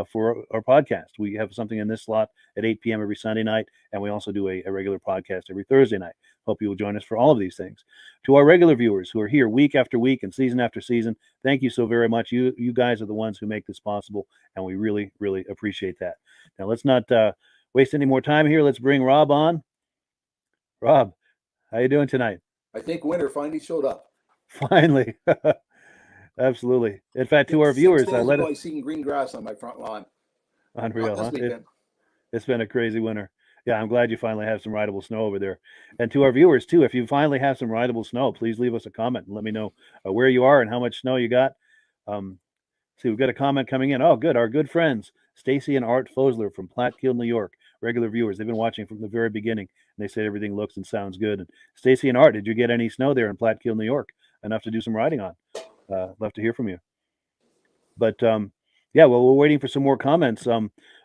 for our podcast. We have something in this slot at 8 p.m. every Sunday night, and we also do a regular podcast every Thursday night. Hope you will join us for all of these things. To our regular viewers who are here week after week and season after season, thank you so very much. You guys are the ones who make this possible, and we really, really appreciate that. Now, let's not waste any more time here. Let's bring Rob on. Rob, how you doing tonight? I think winter finally showed up. Finally. Absolutely. In fact, to our viewers, I seen green grass on my front lawn. Unreal, huh? It's been a crazy winter. Yeah, I'm glad you finally have some rideable snow over there. And to our viewers, too, if you finally have some rideable snow, please leave us a comment and let me know where you are and how much snow you got. See, we've got a comment coming in. Oh, good. Our good friends, Stacy and Art Fosler from Platkill, New York, regular viewers. They've been watching from the very beginning, and they said everything looks and sounds good. And Stacy and Art, did you get any snow there in Platkill, New York? Enough to do some riding on? Love to hear from you. But yeah, well, we're waiting for some more comments.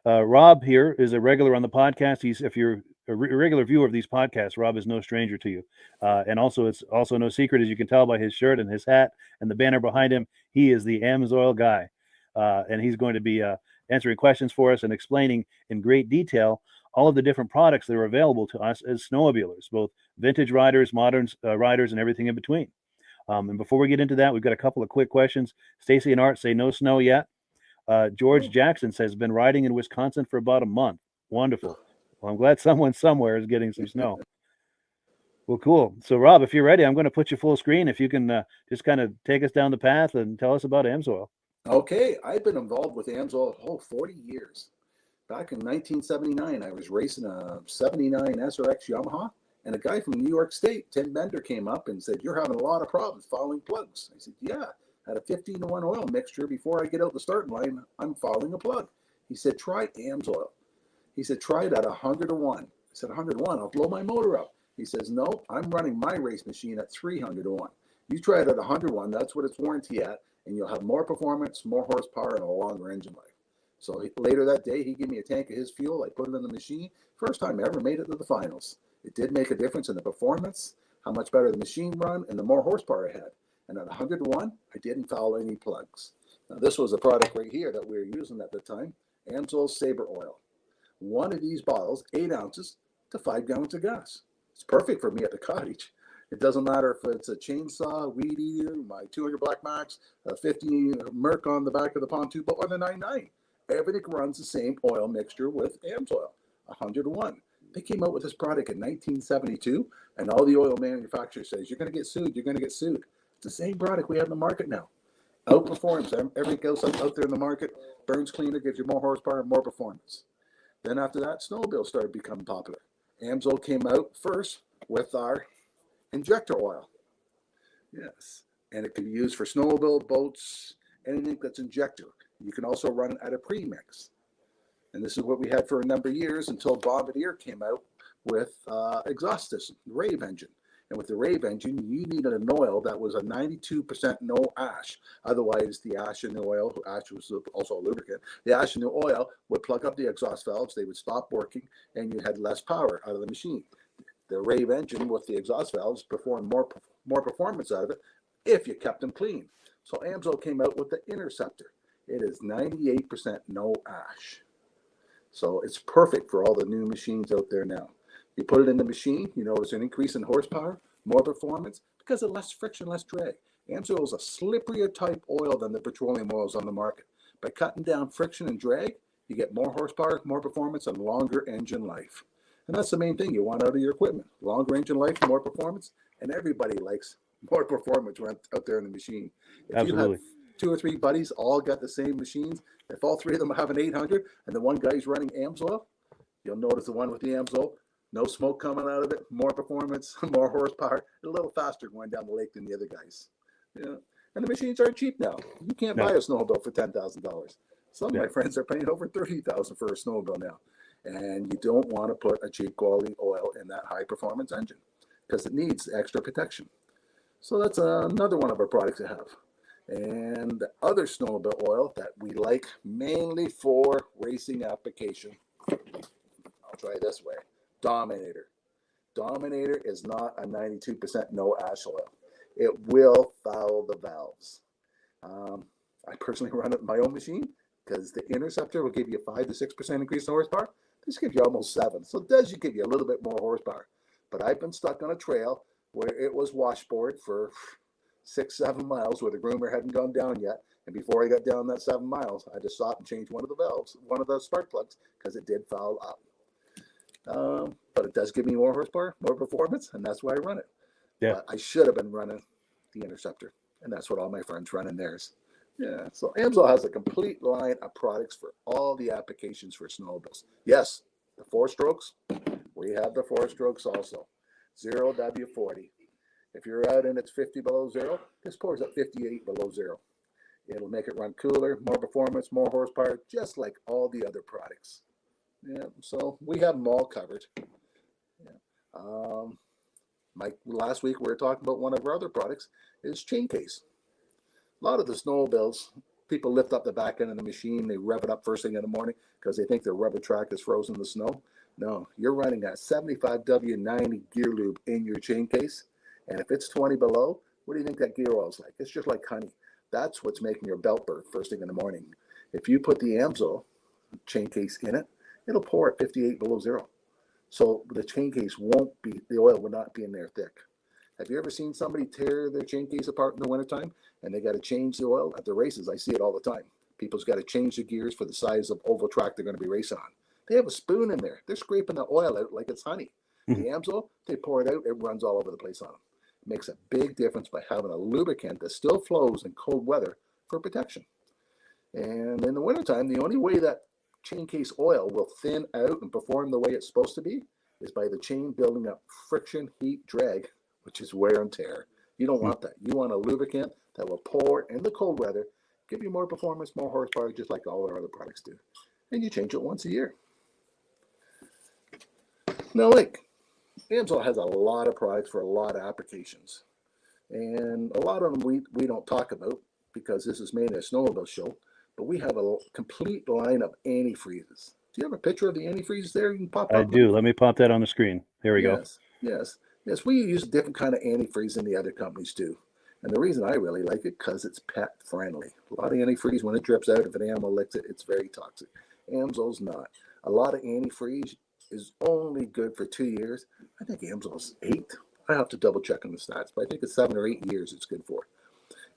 Rob here is a regular on the podcast. If you're a regular viewer of these podcasts, Rob is no stranger to you. And also, it's also no secret, as you can tell by his shirt and his hat and the banner behind him, he is the AMSOIL guy. And he's going to be answering questions for us and explaining in great detail all of the different products that are available to us as snowmobilers, both vintage riders, modern riders, and everything in between. And before we get into that, we've got a couple of quick questions. Stacy and Art say no snow yet. George Jackson says, been riding in Wisconsin for about a month. Wonderful. Well, I'm glad someone somewhere is getting some snow. Well, cool. So, Rob, if you're ready, I'm going to put you full screen. If you can just kind of take us down the path and tell us about AMSOIL. Okay. I've been involved with AMSOIL 40 years. Back in 1979, I was racing a 79 SRX Yamaha, and a guy from New York State, Tim Bender, came up and said, "You're having a lot of problems fouling plugs." I said, "Yeah. Had a 15-to-1 oil mixture. Before I get out the starting line, I'm fouling a plug." He said, "Try AMSOIL." He said, "Try it at 100-to-1. I said, 100-to-1, I'll blow my motor up. He says, "No, I'm running my race machine at 300-to-1. You try it at 100-to-1, that's what it's warranty at, and you'll have more performance, more horsepower, and a longer engine life." So later that day, he gave me a tank of his fuel. I put it in the machine. First time I ever made it to the finals. It did make a difference in the performance, how much better the machine run, and the more horsepower I had. And at 100-to-1, I didn't foul any plugs. Now, this was a product right here that we were using at the time, AMSOIL Sabre Oil. One of these bottles, 8 ounces to 5 gallons of gas. It's perfect for me at the cottage. It doesn't matter if it's a chainsaw, weed eater, my 200 Black Max, a 50 Merc on the back of the pontoon boat, or the 99. Everything runs the same oil mixture with AMSOIL, 100-to-1. They came out with this product in 1972, and all the oil manufacturers says, "You're going to get sued, you're going to get sued." It's the same product we have in the market now. Outperforms everything else out there in the market. Burns cleaner, gives you more horsepower, more performance. Then after that, snowmobiles started becoming popular. AMSOIL came out first with our injector oil. Yes. And it can be used for snowmobile, boats, anything that's injector. You can also run it at a premix. And this is what we had for a number of years until Bombardier came out with exhaust system, the Rave engine. And with the Rave engine, you needed an oil that was a 92% no ash. Otherwise, the ash in the oil, ash was also a lubricant, the ash in the oil would plug up the exhaust valves, they would stop working, and you had less power out of the machine. The Rave engine with the exhaust valves performed more performance out of it if you kept them clean. So AMSOIL came out with the Interceptor. It is 98% no ash. So it's perfect for all the new machines out there now. You put it in the machine, you notice an increase in horsepower, more performance, because of less friction, less drag. AMSOIL is a slipperier type oil than the petroleum oils on the market. By cutting down friction and drag, you get more horsepower, more performance, and longer engine life. And that's the main thing you want out of your equipment. Longer engine life, more performance, and everybody likes more performance out there in the machine. If Absolutely. You have 2 or 3 buddies all got the same machines, if all 3 of them have an 800 and the one guy's running AMSOIL, You'll notice the one with the AMSOL, no smoke coming out of it, more performance, more horsepower, a little faster going down the lake than the other guys. Yeah. And the machines aren't cheap now. You can't buy a snowmobile for $10,000. Some of my friends are paying over $30,000 for a snowmobile now. And you don't want to put a cheap quality oil in that high performance engine because it needs extra protection. So that's another one of our products to have. And the other snowmobile oil that we like mainly for racing application, I'll try this way, Dominator. Dominator is not a 92% no ash oil. It will foul the valves. I personally run it in my own machine because the Interceptor will give you a 5 to 6% increase in horsepower. This gives you almost 7. So it does give you a little bit more horsepower. But I've been stuck on a trail where it was washboard for 6-7 miles where the groomer hadn't gone down yet. And before I got down that 7 miles, I just stopped and changed one of the valves, one of the spark plugs, because it did foul up. But it does give me more horsepower, more performance, and that's why I run it. Yeah. But I should have been running the Interceptor, and that's what all my friends run in theirs. Yeah, so AMSOIL has a complete line of products for all the applications for snowmobiles. Yes, the 4-strokes, we have the 4-strokes also. 0W40. If you're out and it's 50 below zero, this pours at 58 below zero. It'll make it run cooler, more performance, more horsepower, just like all the other products. Yeah, so we have them all covered. Yeah. Last week we were talking about one of our other products is chain case. A lot of the snowmobiles, people lift up the back end of the machine, they rev it up first thing in the morning because they think their rubber track is frozen in the snow. No, you're running a 75W90 gear lube in your chain case, and if it's 20 below, what do you think that gear oil is like? It's just like honey. That's what's making your belt burst first thing in the morning. If you put the AMSOIL chain case in it, it'll pour at 58 below zero. So the chain case the oil will not be in there thick. Have you ever seen somebody tear their chain case apart in the wintertime and they got to change the oil? At the races, I see it all the time. People's got to change the gears for the size of oval track they're going to be racing on. They have a spoon in there. They're scraping the oil out like it's honey. The AMSOIL, they pour it out, it runs all over the place on them. It makes a big difference by having a lubricant that still flows in cold weather for protection. And in the wintertime, the only way that chain case oil will thin out and perform the way it's supposed to be is by the chain building up friction, heat, drag, which is wear and tear. You don't want that. You want a lubricant that will pour in the cold weather, give you more performance, more horsepower, just like all our other products do. And you change it once a year. Now, AMSOIL has a lot of products for a lot of applications. And a lot of them we don't talk about because this is mainly a snowmobile show, but we have a complete line of antifreezes. Do you have a picture of the antifreeze there? You can pop up. I do. Let me pop that on the screen. There we go. Yes. We use a different kind of antifreeze than the other companies do. And the reason I really like it, because it's pet friendly. A lot of antifreeze, when it drips out, if an animal licks it, it's very toxic. AMSOIL's not. A lot of antifreeze is only good for 2 years. I think AMSOIL's 8. I have to double check on the stats, but I think it's 7 or 8 years it's good for.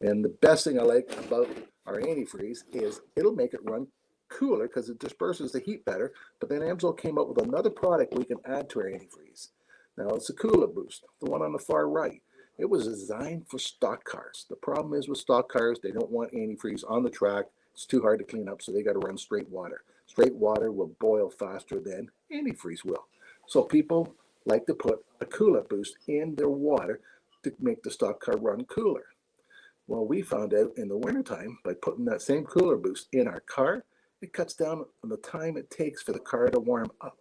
And the best thing I like about our antifreeze is it'll make it run cooler because it disperses the heat better. But then AMSOIL came up with another product we can add to our antifreeze. Now it's a Cooler Boost, the one on the far right. It was designed for stock cars. The problem is with stock cars, they don't want antifreeze on the track. It's too hard to clean up, so they got to run straight water. Straight water will boil faster than antifreeze will. So people like to put a Cooler Boost in their water to make the stock car run cooler. Well, we found out in the wintertime, by putting that same Cooler Boost in our car, it cuts down on the time it takes for the car to warm up.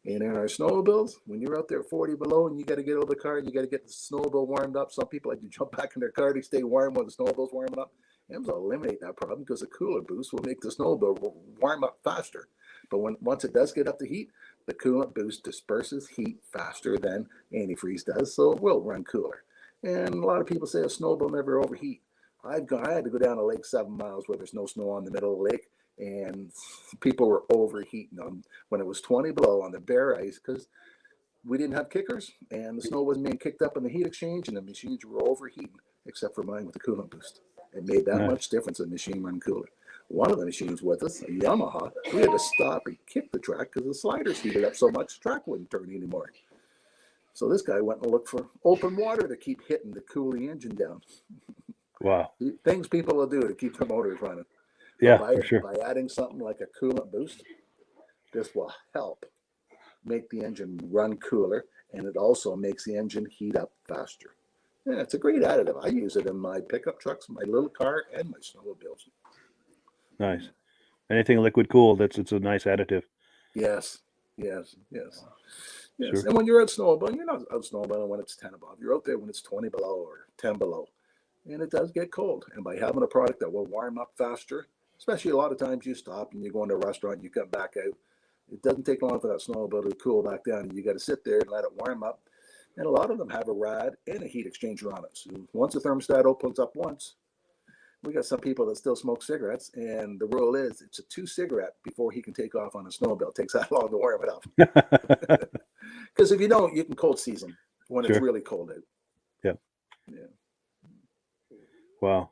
And in our snowmobiles, when you're out there 40 below and you got to get out of the car and you got to get the snowmobile warmed up, some people like to jump back in their car to stay warm when the snowmobile's warming up. AMSOIL eliminate that problem because the Cooler Boost will make the snowmobile warm up faster. But once it does get up to heat, the Coolant Boost disperses heat faster than antifreeze does, so it will run cooler. And a lot of people say a snowmobile never overheat. I had to go down a lake 7 miles where there's no snow on the middle of the lake, and people were overheating them when it was 20 below on the bare ice because we didn't have kickers and the snow wasn't being kicked up in the heat exchange and the machines were overheating, except for mine with the coolant boost. It made that much difference in the machine run cooler. One of the machines with us, a Yamaha, we had to stop and kick the track because the sliders heated up so much the track wouldn't turn anymore. So this guy went and looked for open water to keep hitting to cool the engine down. Wow. Things people will do to keep their motors running. Yeah, for sure. By adding something like a coolant boost, This will help make the engine run cooler, and it also makes the engine heat up faster. Yeah, it's a great additive. I use it in my pickup trucks, my little car, and my snowmobiles. Nice. Anything liquid cooled, it's a nice additive. Yes, yes, yes. Yes, Sure. and when you're out snowmobiling, you're not out snowmobiling when it's 10 above. You're out there when it's 20 below or 10 below. And it does get cold. And by having a product that will warm up faster, especially a lot of times you stop and you go into a restaurant, you come back out, it doesn't take long for that snowmobile to cool back down. And you got to sit there and let it warm up. And a lot of them have a rad and a heat exchanger on it. So once the thermostat opens up once, we got some people that still smoke cigarettes, and the rule is it's a 2 cigarette before he can take off on a snowmobile. It takes that long to warm it up. Because if you don't, you can cold season when it's really cold out. Yeah. Yeah. Wow.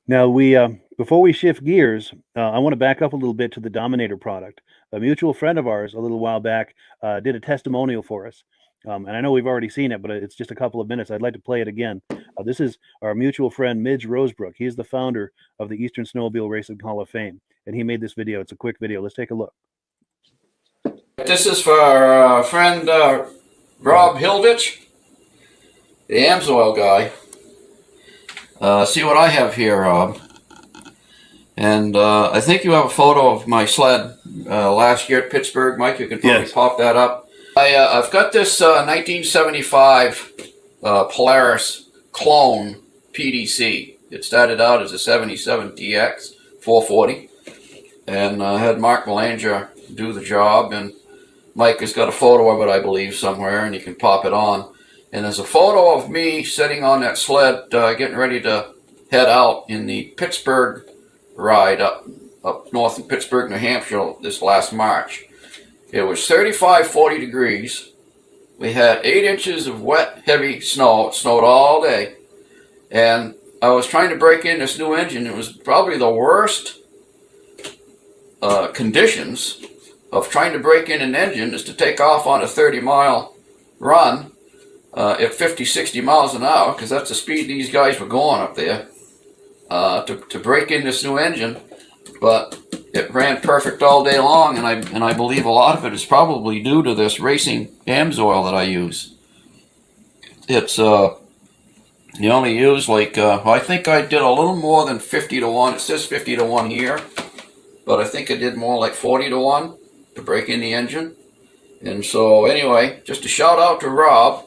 Now we before we shift gears, I want to back up a little bit to the Dominator product. A mutual friend of ours a little while back did a testimonial for us. And I know we've already seen it, but it's just a couple of minutes. I'd like to play it again. This is our mutual friend, Midge Rosebrook. He's the founder of the Eastern Snowmobile Racing Hall of Fame. And he made this video. It's a quick video. Let's take a look. This is for our friend Rob Hilditch, the Amsoil guy. See what I have here, Rob. And I think you have a photo of my sled last year at Pittsburgh, Mike. You can probably pop that up. I've got this 1975 Polaris clone PDC. It started out as a 77 DX 440, and I had Mark Belanger do the job, and Mike has got a photo of it, I believe, somewhere, and you can pop it on. And there's a photo of me sitting on that sled getting ready to head out in the Pittsburgh ride up north in Pittsburgh, New Hampshire this last March. It was 35, 40 degrees. We had 8 inches of wet, heavy snow. It snowed all day. And I was trying to break in this new engine. It was probably the worst conditions of trying to break in an engine is to take off on a 30-mile run at 50, 60 miles an hour, because that's the speed these guys were going up there, to break in this new engine. But it ran perfect all day long, and I believe a lot of it is probably due to this racing Amsoil that I use. It's you only use like I think I did a little more than 50 to 1. It says 50 to 1 here, but I think I did more like 40 to 1 to break in the engine. And so anyway, just a shout out to Rob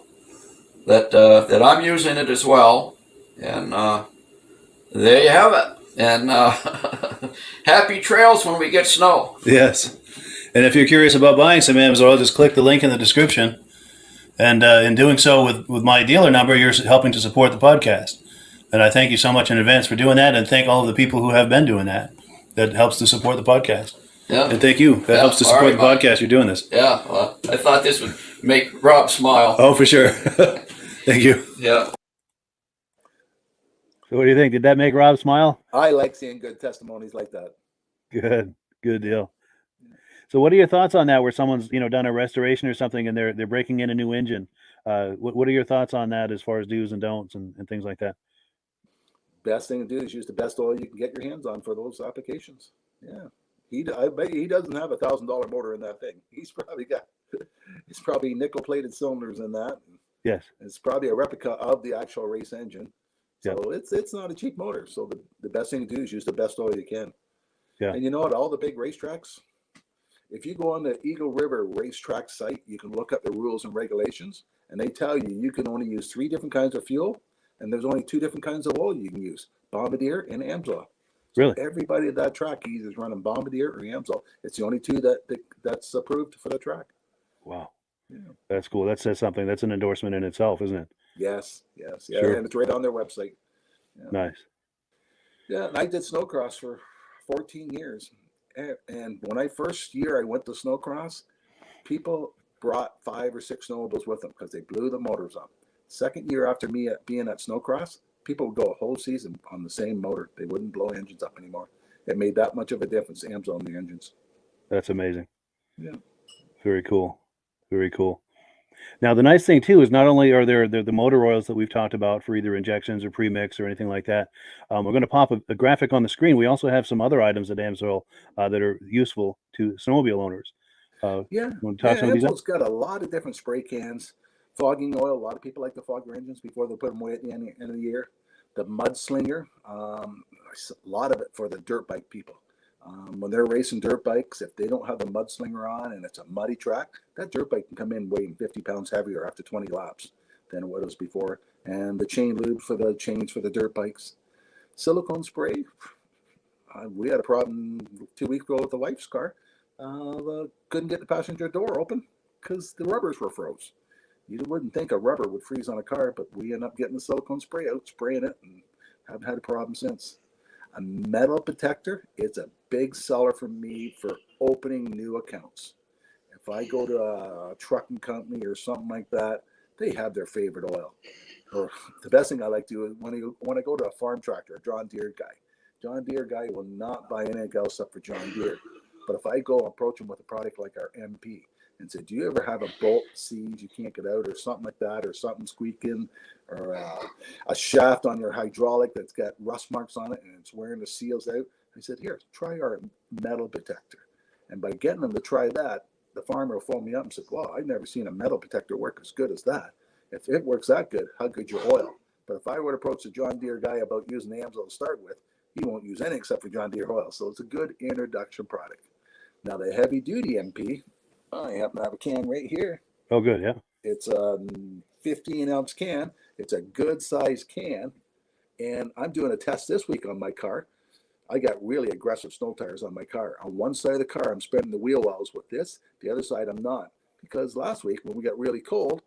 that I'm using it as well, and there you have it. And happy trails when we get snow. Yes. And if you're curious about buying some Amsoil, just click the link in the description. And in doing so with my dealer number, you're helping to support the podcast. And I thank you so much in advance for doing that, and thank all of the people who have been doing that. That helps to support the podcast. Yeah. And thank you. That helps to support the podcast. You're doing this. Yeah. Well, I thought this would make Rob smile. Oh, for sure. Thank you. Yeah. So what do you think? Did that make Rob smile? I like seeing good testimonies like that. Good. Good deal. So what are your thoughts on that, where someone's, done a restoration or something and they're breaking in a new engine? What are your thoughts on that as far as do's and don'ts and things like that? Best thing to do is use the best oil you can get your hands on for those applications. Yeah. I bet he doesn't have $1,000 motor in that thing. He's probably nickel plated cylinders in that. Yes. It's probably a replica of the actual race engine. So it's not a cheap motor. So the best thing to do is use the best oil you can. Yeah. And you know, at all the big racetracks, if you go on the Eagle River racetrack site, you can look up the rules and regulations, and they tell you can only use 3 different kinds of fuel, and there's only 2 different kinds of oil you can use: Bombardier and Amsoil. So really? Everybody at that track either is running Bombardier or Amsoil. It's the only 2 that's approved for the track. Wow. Yeah. That's cool. That says something. That's an endorsement in itself, isn't it? Yes. Yeah. Sure. And it's right on their website. Yeah. Nice. Yeah, and I did snowcross for 14 years. And when I first year I went to snowcross, people brought 5 or 6 snowmobiles with them because they blew the motors up. Second year after me being at snowcross, people would go a whole season on the same motor. They wouldn't blow engines up anymore. It made that much of a difference, Amsoil on the engines. That's amazing. Yeah. Very cool. Very cool. Now, the nice thing too is not only are there the motor oils that we've talked about for either injections or premix or anything like that. We're going to pop a graphic on the screen. We also have some other items at AMSOIL that are useful to snowmobile owners. Yeah, want to talk some of these up? Amsoil's got a lot of different spray cans, fogging oil. A lot of people like to fog their engines before they put them away at the end of the year. The Mudslinger, a lot of it for the dirt bike people. When they're racing dirt bikes, if they don't have the Mudslinger on and it's a muddy track, that dirt bike can come in weighing 50 pounds heavier after 20 laps than what it was before. And the chain lube for the chains for the dirt bikes. Silicone spray. We had a problem 2 weeks ago with the wife's car. Couldn't get the passenger door open because the rubbers were froze. You wouldn't think a rubber would freeze on a car, but we ended up getting the silicone spray out, spraying it, and haven't had a problem since. A metal detector, it's a big seller for me for opening new accounts. If I go to a trucking company or something like that, they have their favorite oil. Or the best thing I like to do is when I go to a farm tractor, a John Deere guy will not buy anything else except for John Deere. But if I go approach him with a product like our MP and say, do you ever have a bolt seize you can't get out or something like that, or something squeaking, or a shaft on your hydraulic that's got rust marks on it and it's wearing the seals out? I said, here, try our metal detector. And by getting them to try that, the farmer will phone me up and said, wow, I've never seen a metal detector work as good as that. If it works that good, how good's your oil? But if I were to approach the John Deere guy about using the AMSOIL to start with, he won't use anything except for John Deere oil. So it's a good introduction product. Now the heavy duty MP, I happen to have a can right here. Oh, good, yeah. It's a 15-ounce can. It's a good size can. And I'm doing a test this week on my car. I got really aggressive snow tires on my car. On one side of the car, I'm spinning the wheel wells with this. The other side, I'm not. Because last week when we got really cold,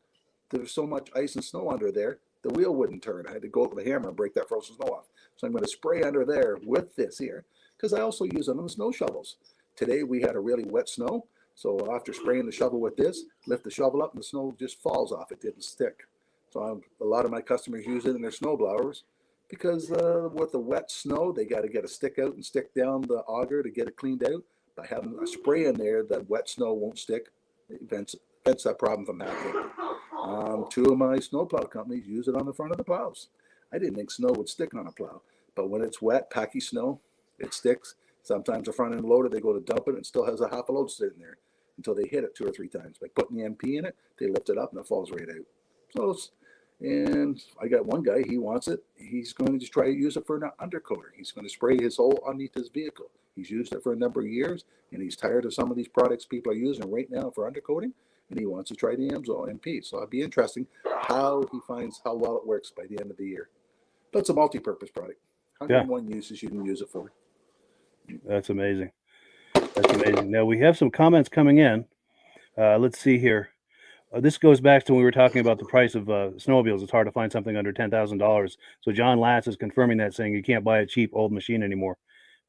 there was so much ice and snow under there, the wheel wouldn't turn. I had to go with a hammer and break that frozen snow off. So I'm going to spray under there with this here, because I also use it on the snow shovels. Today we had a really wet snow, so after spraying the shovel with this, lift the shovel up and the snow just falls off. It didn't stick. So a lot of my customers use it in their snow blowers because with the wet snow, they got to get a stick out and stick down the auger to get it cleaned out. By having a spray in there, that wet snow won't stick. It prevents that problem from happening. Two of my snowplow companies use it on the front of the plows. I didn't think snow would stick on a plow, but when it's wet, packy snow, it sticks. Sometimes the front end loader, they go to dump it, and it still has a half a load sitting there until they hit it 2 or 3 times. By putting the MP in it, they lift it up and it falls right out. So, and I got one guy, he wants it. He's going to just try to use it for an undercoater. He's going to spray his hole underneath his vehicle. He's used it for a number of years, and he's tired of some of these products people are using right now for undercoating, and he wants to try the AMSOIL MP. So it'll be interesting how he finds how well it works by the end of the year. But it's a multi-purpose product. 101 uses you can use it for. That's amazing. That's amazing. Now we have some comments coming in. Let's see here. This goes back to when we were talking about the price of snowmobiles. It's hard to find something under $10,000. So John Latz is confirming that, saying you can't buy a cheap old machine anymore.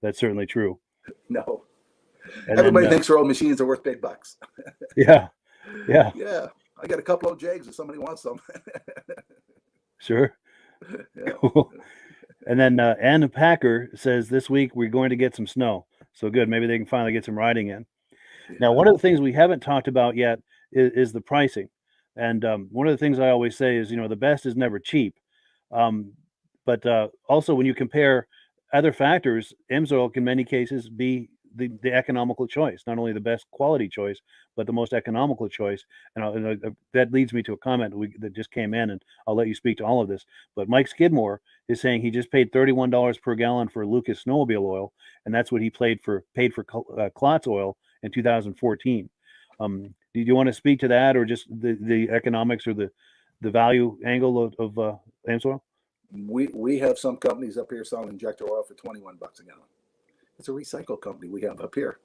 That's certainly true. No. And everybody thinks their old machines are worth big bucks. Yeah. Yeah. Yeah. I got a couple of Jags if somebody wants them. Sure. Yeah. Cool. And then Ann Packer says this week we're going to get some snow. So good. Maybe they can finally get some riding in. Yeah. Now, one of the things we haven't talked about yet is the pricing. And one of the things I always say is, the best is never cheap. But also when you compare other factors, AMSOIL can in many cases be the economical choice, not only the best quality choice, but the most economical choice. And that leads me to a comment that just came in, and I'll let you speak to all of this. But Mike Skidmore is saying he just paid $31 per gallon for Lucas snowmobile oil, and that's what he paid for Klotz oil in 2014. Do you want to speak to that, or just the economics or the value angle of AMSOIL? We have some companies up here selling injector oil for $21 a gallon. It's a recycle company we have up here.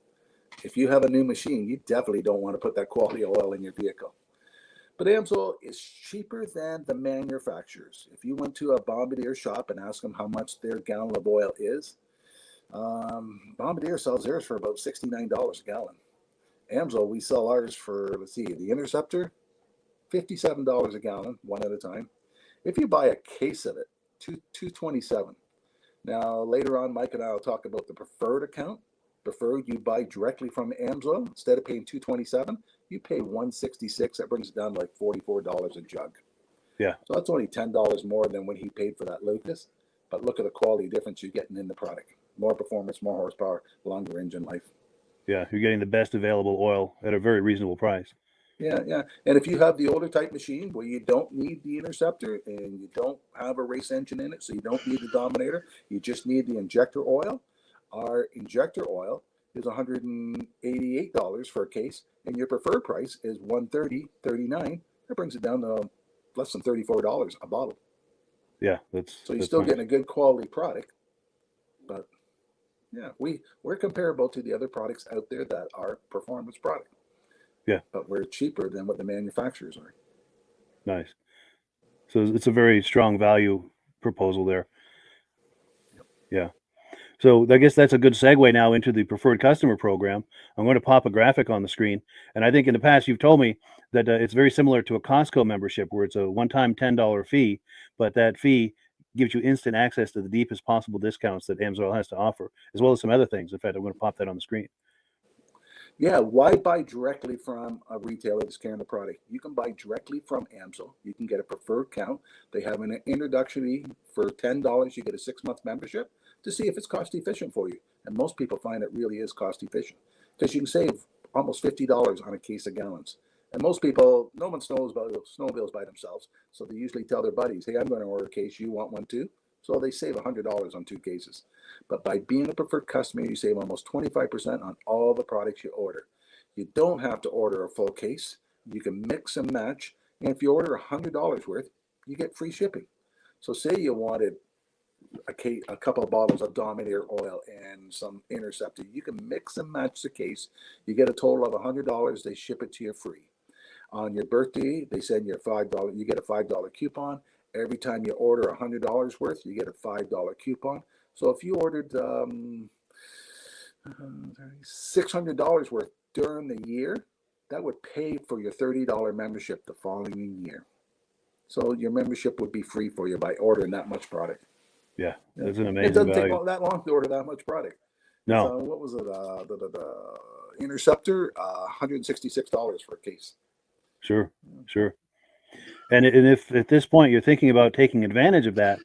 If you have a new machine, you definitely don't want to put that quality oil in your vehicle. But AMSOIL is cheaper than the manufacturers. If you went to a Bombardier shop and asked them how much their gallon of oil is, Bombardier sells theirs for about $69 a gallon. AMSOIL, we sell ours for, the Interceptor, $57 a gallon, one at a time. If you buy a case of it, $227. Now, later on, Mike and I will talk about the preferred account. preferred you buy directly from AMSOIL. Instead of paying $227, you pay $166. That brings it down to like $44 a jug. Yeah. So that's only $10 more than what he paid for that Lucas. But look at the quality difference you're getting in the product. More performance, more horsepower, longer engine life. Yeah, you're getting the best available oil at a very reasonable price. Yeah, yeah. And if you have the older type machine where you don't need the Interceptor and you don't have a race engine in it, so you don't need the Dominator, you just need the injector oil. Our injector oil is $188 for a case, and your preferred price is $130.39. That brings it down to less than $34 a bottle. Yeah, so you're still getting a good quality product, but yeah, we're comparable to the other products out there that are performance product. Yeah, but we're cheaper than what the manufacturers are. Nice. So it's a very strong value proposal there. Yeah. So I guess that's a good segue now into the preferred customer program. I'm going to pop a graphic on the screen. And I think in the past you've told me that it's very similar to a Costco membership where it's a one-time $10 fee, but that fee gives you instant access to the deepest possible discounts that AMSOIL has to offer, as well as some other things. In fact, I'm going to pop that on the screen. Yeah, why buy directly from a retailer that's carrying the product? You can buy directly from AMSOIL. You can get a preferred count. They have an introductory for $10. You get a 6-month membership to see if it's cost efficient for you. And most people find it really is cost efficient because you can save almost $50 on a case of gallons. And most people, no one snowmobiles by themselves. So they usually tell their buddies, hey, I'm going to order a case. You want one too? So they save $100 on 2 cases. But by being a preferred customer, you save almost 25% on all the products you order. You don't have to order a full case. You can mix and match. And if you order $100 worth, you get free shipping. So say you wanted a couple of bottles of Dominator oil and some Interceptor. You can mix and match the case. You get a total of $100. They ship it to you free. On your birthday, they send you $5. You get a $5 coupon. Every time you order $100 worth, you get a $5 coupon. So if you ordered $600 worth during the year, that would pay for your $30 membership the following year. So your membership would be free for you by ordering that much product. Yeah, that's an amazing It doesn't value. take that long to order that much product. No. So what was it? The Interceptor, $166 for a case. Sure. And if at this point you're thinking about taking advantage of that,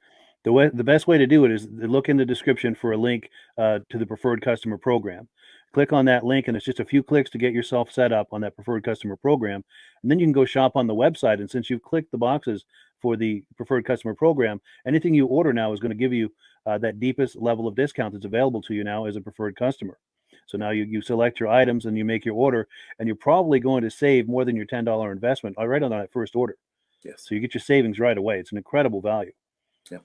the best way to do it is to look in the description for a link to the preferred customer program. Click on that link, and it's just a few clicks to get yourself set up on that preferred customer program. And then you can go shop on the website. And since you've clicked the boxes for the preferred customer program, anything you order now is going to give you that deepest level of discount that's available to you now as a preferred customer. So now you select your items and you make your order, and you're probably going to save more than your $10 investment right on that first order. Yes. So you get your savings right away. It's an incredible value. Yeah.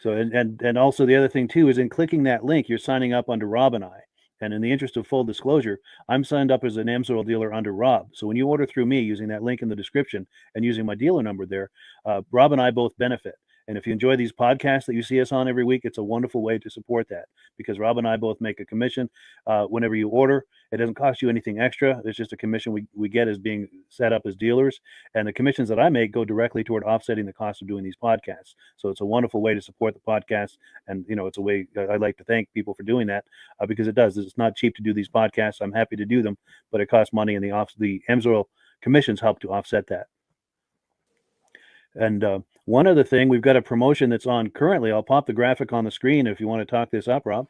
So and also the other thing too is in clicking that link, you're signing up under Rob and I. And in the interest of full disclosure, I'm signed up as an AMSOIL dealer under Rob. So when you order through me using that link in the description and using my dealer number there, Rob and I both benefit. And if you enjoy these podcasts that you see us on every week, it's a wonderful way to support that because Rob and I both make a commission whenever you order. It doesn't cost you anything extra. It's just a commission we get as being set up as dealers. And the commissions that I make go directly toward offsetting the cost of doing these podcasts. So it's a wonderful way to support the podcast. And, it's a way I'd like to thank people for doing that because it does. It's not cheap to do these podcasts. I'm happy to do them, but it costs money, and the AMSOIL commissions help to offset that. And one other thing, we've got a promotion that's on currently. I'll pop the graphic on the screen if you want to talk this up, Rob.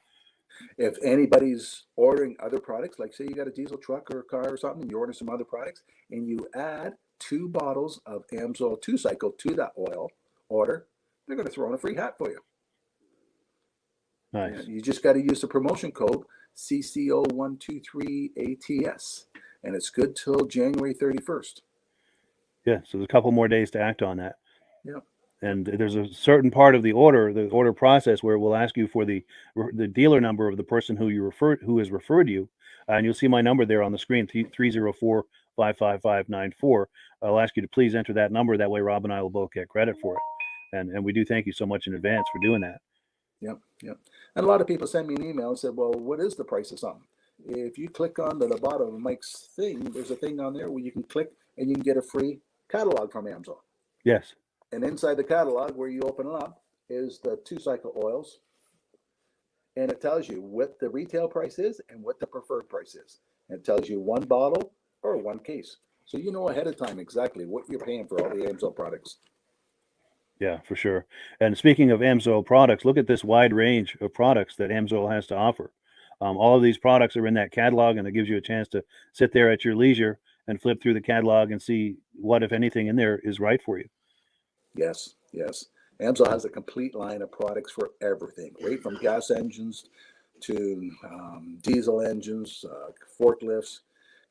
If anybody's ordering other products, like say you got a diesel truck or a car or something, and you order some other products, and you add 2 bottles of AMSOIL 2-cycle to that oil order, they're going to throw in a free hat for you. Nice. You just got to use the promotion code CCO123ATS, and it's good till January 31st. Yeah, so there's a couple more days to act on that. Yeah. And there's a certain part of the order process where we'll ask you for the dealer number of the person who has referred you, and you'll see my number there on the screen, 304-555-94. I'll ask you to please enter that number. That way, Rob and I will both get credit for it, and we do thank you so much in advance for doing that. Yep. And a lot of people send me an email and said, "Well, what is the price of something?" If you click on the bottom of Mike's thing, there's a thing on there where you can click and you can get a free catalog from AMSOIL. Yes. And inside the catalog, where you open it up, is the 2-cycle oils and it tells you what the retail price is and what the preferred price is. And it tells you one bottle or one case. So you know ahead of time exactly what you're paying for all the AMSOIL products. Yeah, for sure. And speaking of AMSOIL products, look at this wide range of products that AMSOIL has to offer. All of these products are in that catalog, and it gives you a chance to sit there at your leisure and flip through the catalog and see what, if anything, in there is right for you. Yes, yes. AMSOIL has a complete line of products for everything, right from gas engines to diesel engines, forklifts,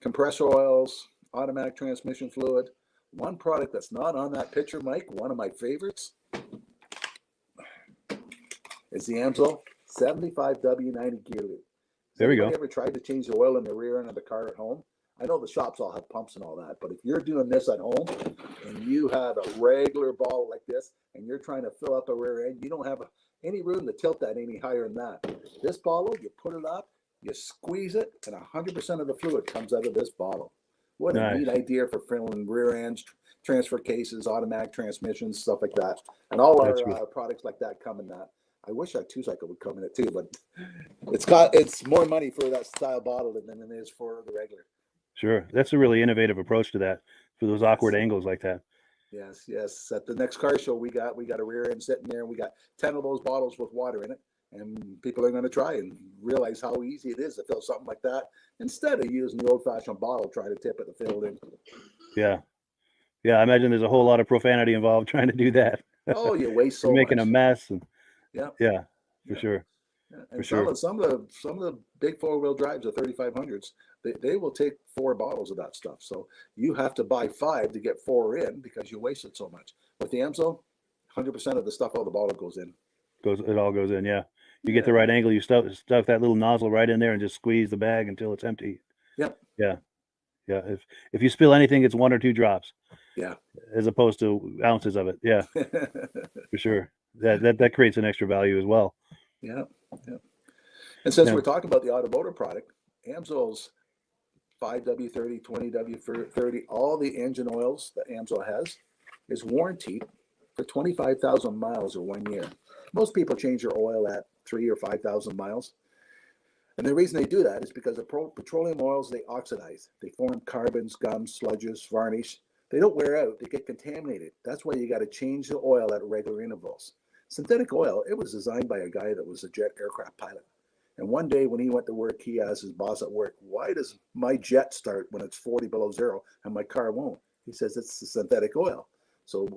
compressor oils, automatic transmission fluid. One product that's not on that picture, Mike, one of my favorites, is the AMSOIL 75W90 gear loop. There we go. Ever tried to change the oil in the rear end of the car at home? I know the shops all have pumps and all that, but if you're doing this at home and you have a regular bottle like this and you're trying to fill up a rear end, you don't have any room to tilt that any higher than that. This bottle, you put it up, you squeeze it, and 100% of the fluid comes out of this bottle. What a neat idea for filling rear ends, transfer cases, automatic transmissions, stuff like that. And all our products like that come in that. I wish our 2-cycle would come in it too, but it's more money for that style bottle than it is for the regular. Sure. That's a really innovative approach to that, for those awkward angles like that. Yes, yes. At the next car show, we got a rear end sitting there, and we got 10 of those bottles with water in it. And people are going to try and realize how easy it is to fill something like that instead of using the old-fashioned bottle, trying to tip it to fill it in. Yeah. Yeah, I imagine there's a whole lot of profanity involved trying to do that. Oh, you waste so You're making much. a mess. And, yeah, for sure. Yeah. And some of the big 4-wheel drives, the 3500s, they will take 4 bottles of that stuff. So you have to buy 5 to get 4 in because you wasted so much. With the AMSOIL, 100% of the stuff out of the bottle goes in. It all goes in, yeah. You get the right angle, you stuff that little nozzle right in there and just squeeze the bag until it's empty. Yep. Yeah. Yeah. If you spill anything, it's 1 or 2 drops. Yeah. As opposed to ounces of it. Yeah. For sure. That creates an extra value as well. Yeah. Yeah. And since we're talking about the automotive product, AMSOIL's 5W30, 20W30, all the engine oils that AMSOIL has is warranted for 25,000 miles or 1 year. Most people change their oil at 3,000 or 5,000 miles. And the reason they do that is because the petroleum oils, they oxidize. They form carbons, gums, sludges, varnish. They don't wear out. They get contaminated. That's why you got to change the oil at regular intervals. Synthetic oil, it was designed by a guy that was a jet aircraft pilot. And one day when he went to work, he asked his boss at work, why does my jet start when it's 40 below zero and my car won't? He says it's the synthetic oil. So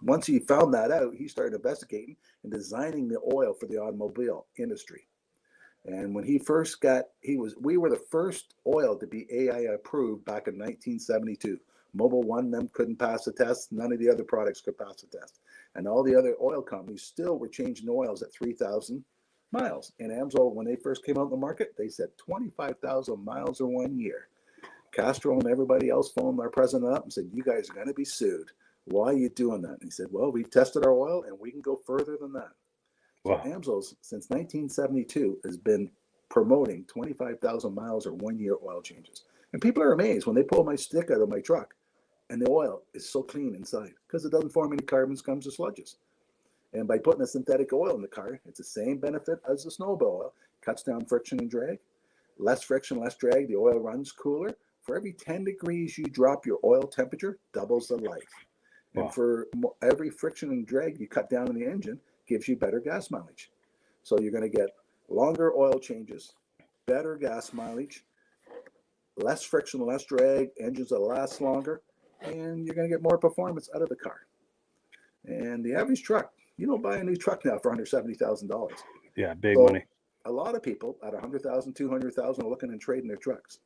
once he found that out, he started investigating and designing the oil for the automobile industry. And when he first we were the first oil to be AI approved back in 1972. Mobil 1, them couldn't pass the test. None of the other products could pass the test. And all the other oil companies still were changing oils at 3,000 miles. And AMSOIL, when they first came out in the market, they said 25,000 miles or 1 year. Castro and everybody else phoned our president up and said, you guys are going to be sued. Why are you doing that? And he said, well, we've tested our oil and we can go further than that. Wow. So AMSOIL, since 1972, has been promoting 25,000 miles or 1 year oil changes. And people are amazed when they pull my stick out of my truck and the oil is so clean inside because it doesn't form any carbons, gums, or sludges. And by putting a synthetic oil in the car, it's the same benefit as the snowmobile oil. Cuts down friction and drag. Less friction, less drag. The oil runs cooler. For every 10 degrees you drop your oil temperature, doubles the life. Wow. And for every friction and drag you cut down in the engine, gives you better gas mileage. So you're going to get longer oil changes, better gas mileage, less friction, less drag, engines that last longer, and you're going to get more performance out of the car. And the average truck, you don't buy a new truck now for $170,000. Yeah, big money. A lot of people at $100,000, $200,000 are looking and trading their trucks.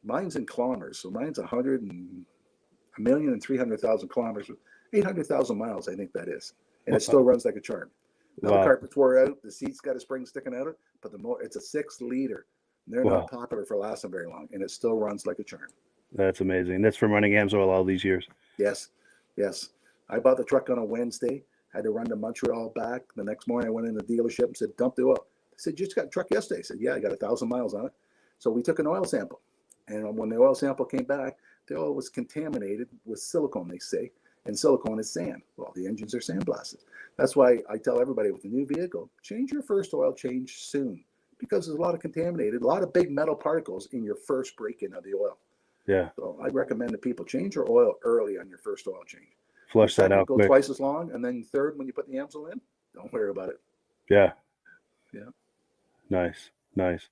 Mine's in kilometers, so mine's 1,300,000 kilometers, 800,000 miles, I think that is. And it still runs like a charm. Now the carpets wore out, the seat's got a spring sticking out of it, but it's a 6-liter. They're not popular for lasting very long, and it still runs like a charm. That's amazing. That's from running AMSOIL all these years. Yes, yes. I bought the truck on a Wednesday, had to run to Montreal back. The next morning I went in the dealership and said, dump the oil. I said, you just got a truck yesterday? I said, yeah, I got 1,000 miles on it. So we took an oil sample. And when the oil sample came back, the oil was contaminated with silicone, they say. And silicone is sand. Well, the engines are sandblasted. That's why I tell everybody with a new vehicle, change your first oil change soon, because there's a lot of contaminated, a lot of big metal particles in your first break-in of the oil. Yeah. So I recommend that people change your oil early on your first oil change. Flush that out go quick. twice as long, and then third, when you put the Amsoil in, don't worry about it. Yeah. Yeah. Nice. Nice.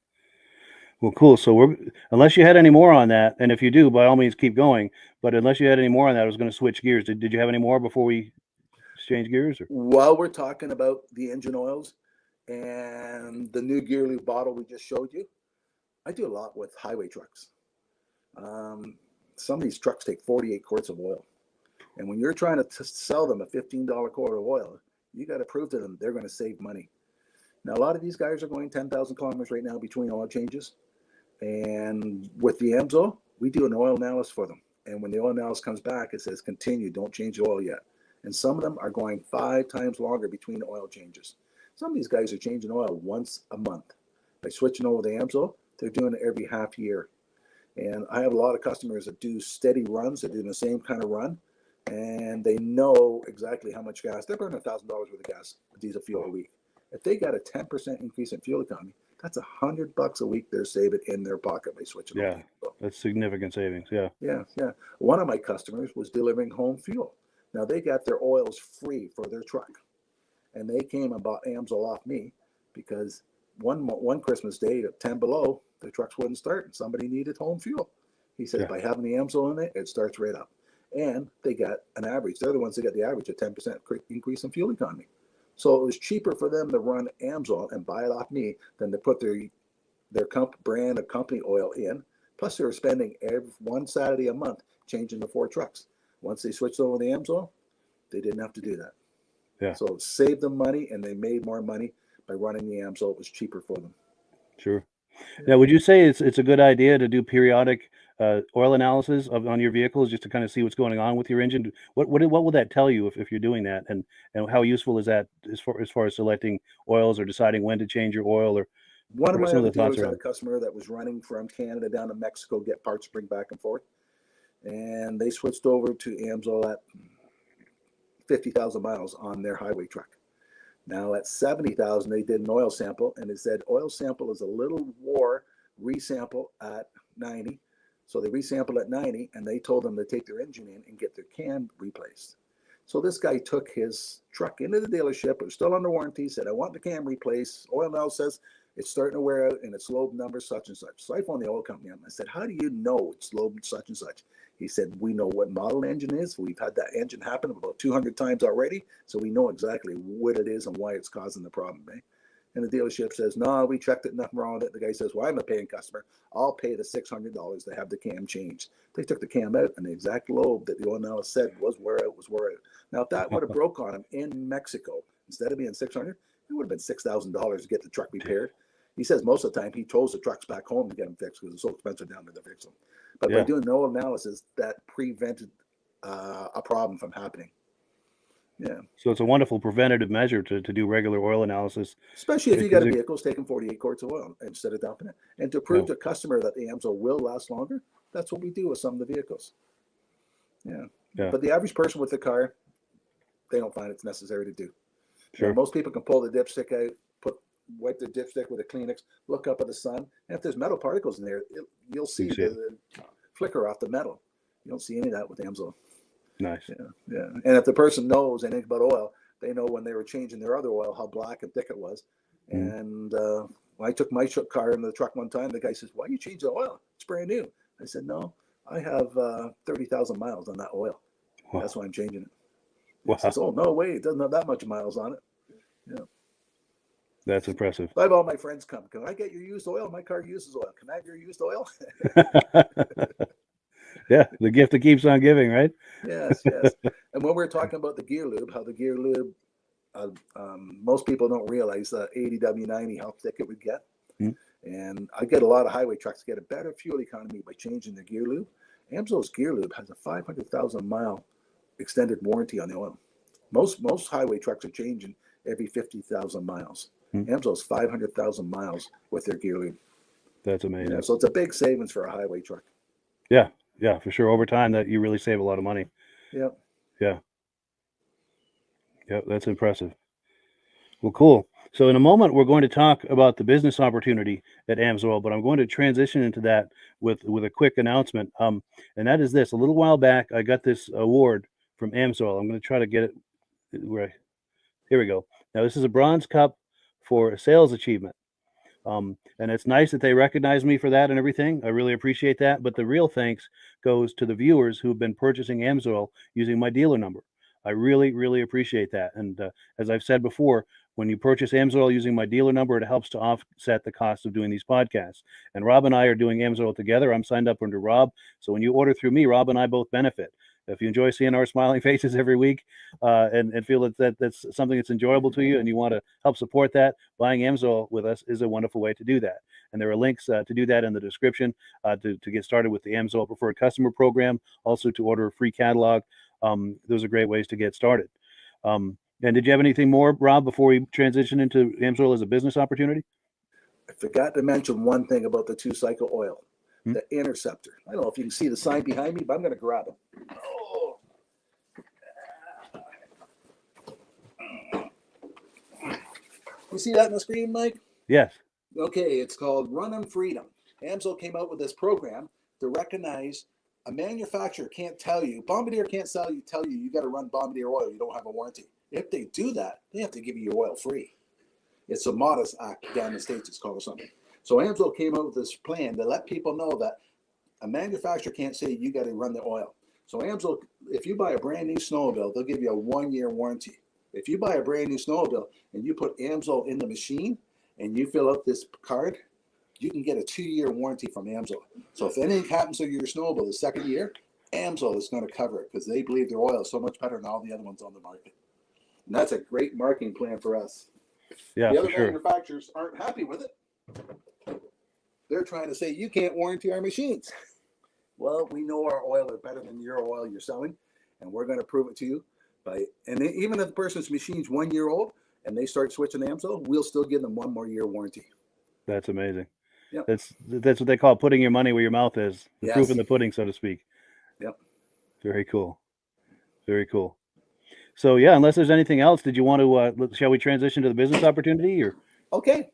Well, cool. So unless you had any more on that, and if you do, by all means, keep going. But unless you had any more on that, I was going to switch gears. Did you have any more before we exchange gears? Or? While we're talking about the engine oils and the new gear lube bottle we just showed you, I do a lot with highway trucks. Some of these trucks take 48 quarts of oil. And when you're trying to sell them a $15 quart of oil, you got to prove to them they're going to save money. Now, a lot of these guys are going 10,000 kilometers right now between oil changes. And with the Amsoil, we do an oil analysis for them. And when the oil analysis comes back, it says, continue, don't change the oil yet. And some of them are going 5 times longer between oil changes. Some of these guys are changing oil once a month. By switching over the Amsoil, they're doing it every half year. And I have a lot of customers that do steady runs, that do the same kind of run, and they know exactly how much gas. They're burning $1,000 worth of gas, diesel fuel a week. If they got a 10% increase in fuel economy, that's $100 a week they're saving in their pocket by switching over. Yeah, that's significant savings. Yeah. Yeah. One of my customers was delivering home fuel. Now, they got their oils free for their truck, and they came and bought Amsoil off me because one Christmas day at 10 below, the trucks wouldn't start, and somebody needed home fuel. He said, by having the Amsoil in it, it starts right up. And they got an average. They're the ones that got the average of 10% increase in fuel economy. So it was cheaper for them to run Amsoil and buy it off me than to put their brand of company oil in. Plus, they were spending one Saturday a month changing the 4 trucks. Once they switched over to the Amsoil, they didn't have to do that. Yeah. So it saved them money, and they made more money by running the Amsoil. It was cheaper for them. Sure. Now, would you say it's a good idea to do periodic oil analysis on your vehicles just to kind of see what's going on with your engine? What will that tell you if you're doing that, and how useful is that as far as selecting oils or deciding when to change your oil? Or one of my other dealers had a customer that was running from Canada down to Mexico, get parts to bring back and forth, and they switched over to Amsoil at 50,000 miles on their highway truck. Now at 70,000, they did an oil sample, and it said oil sample is a little war resample at 90. So they resampled at 90, and they told them to take their engine in and get their cam replaced. So this guy took his truck into the dealership. It was still under warranty. Said, I want the cam replaced. Oil now says it's starting to wear out, and it's lobe number such and such. So I phoned the oil company up. I said, how do you know it's lobe such and such? He said, we know what model engine is. We've had that engine happen about 200 times already, so we know exactly what it is and why it's causing the problem. And the dealership says, no, we checked it, nothing wrong with it. The guy says, well, I'm a paying customer. I'll pay the $600 to have the cam changed. They took the cam out, and the exact lobe that the oil analyst said was wear out. Now, if that would have broke on him in Mexico, instead of being $600, it would have been $6,000 to get the truck repaired. He says most of the time he tows the trucks back home to get them fixed because it's so expensive down there to fix them. But by doing no analysis, that prevented a problem from happening. Yeah. So it's a wonderful preventative measure to do regular oil analysis. Especially if you got a vehicle taking 48 quarts of oil instead of dumping it. And to prove to a customer that the Amsoil will last longer, that's what we do with some of the vehicles. Yeah. But the average person with a car, they don't find it's necessary to do. Sure. You know, most people can pull the dipstick out, wipe the dipstick with a Kleenex, look up at the sun, and if there's metal particles in there, you'll see the flicker off the metal. You don't see any of that with Amsoil. Nice. Yeah. And if the person knows anything about oil, they know when they were changing their other oil how black and thick it was. And when I took my car into the truck one time, the guy says, why you change the oil? It's brand new. I said, no, I have 30,000 miles on that oil. Wow. That's why I'm changing it. Wow. He says, oh, no way, it doesn't have that much miles on it. Yeah. That's impressive. I have all my friends come. Can I get your used oil? My car uses oil. Can I have your used oil? Yeah, the gift that keeps on giving, right? Yes. And when we're talking about the gear lube, how the gear lube, most people don't realize the 80W90, how thick it would get. And I get a lot of highway trucks get a better fuel economy by changing the gear lube. Amsoil's gear lube has a 500,000 mile extended warranty on the oil. Most highway trucks are changing every 50,000 miles. Amsoil's 500,000 miles with their gear lube. That's amazing. Yeah, so it's a big savings for a highway truck. Yeah, for sure. Over time, that you really save a lot of money. Yeah. Yeah. Yeah, that's impressive. Well, cool. So in a moment, we're going to talk about the business opportunity at AMSOIL, but I'm going to transition into that with a quick announcement. And that is this: a little while back, I got this award from AMSOIL. I'm going to try to get it where. Here we go. Now this is a bronze cup for sales achievement. And it's nice that they recognize me for that and everything. I really appreciate that. But the real thanks goes to the viewers who've been purchasing AMSOIL using my dealer number. I really, really appreciate that. And as I've said before, when you purchase AMSOIL using my dealer number, it helps to offset the cost of doing these podcasts. And Rob and I are doing AMSOIL together. I'm signed up under Rob. So when you order through me, Rob and I both benefit. If you enjoy seeing our smiling faces every week and feel that's something that's enjoyable to you and you want to help support that, buying AMSOIL with us is a wonderful way to do that. And there are links to do that in the description to get started with the AMSOIL Preferred Customer Program, also to order a free catalog. Those are great ways to get started. And did you have anything more, Rob, before we transition into AMSOIL as a business opportunity? I forgot to mention one thing about the 2-cycle oil, the Interceptor. I don't know if you can see the sign behind me, but I'm going to grab it. Oh. You see that on the screen, Mike? Yes. Okay, it's called Run on Freedom. AMSOIL came out with this program to recognize a manufacturer can't tell you, Bombardier can't tell you you got to run Bombardier oil, you don't have a warranty. If they do that, they have to give you your oil free. It's a modest act down in the States, it's called or something. So AMSOIL came out with this plan to let people know that a manufacturer can't say you got to run the oil. So AMSOIL, if you buy a brand new snowmobile, they'll give you a 1-year warranty. If you buy a brand new snowmobile and you put AMSOIL in the machine and you fill out this card, you can get a 2-year warranty from AMSOIL. So if anything happens to your snowmobile the second year, AMSOIL is going to cover it because they believe their oil is so much better than all the other ones on the market. And that's a great marketing plan for us. Yeah, the other for sure. manufacturers aren't happy with it. They're trying to say, you can't warranty our machines. Well, we know our oil is better than your oil you're selling, and we're going to prove it to you. Even if the person's machine's 1 year old and they start switching to AMSOIL, we'll still give them 1 more year warranty. That's amazing. Yep. That's what they call putting your money where your mouth is. The Yes. proof in the pudding, so to speak. Yep. Very cool. Very cool. So yeah, unless there's anything else, did you want to? Shall we transition to the business opportunity? Or Okay,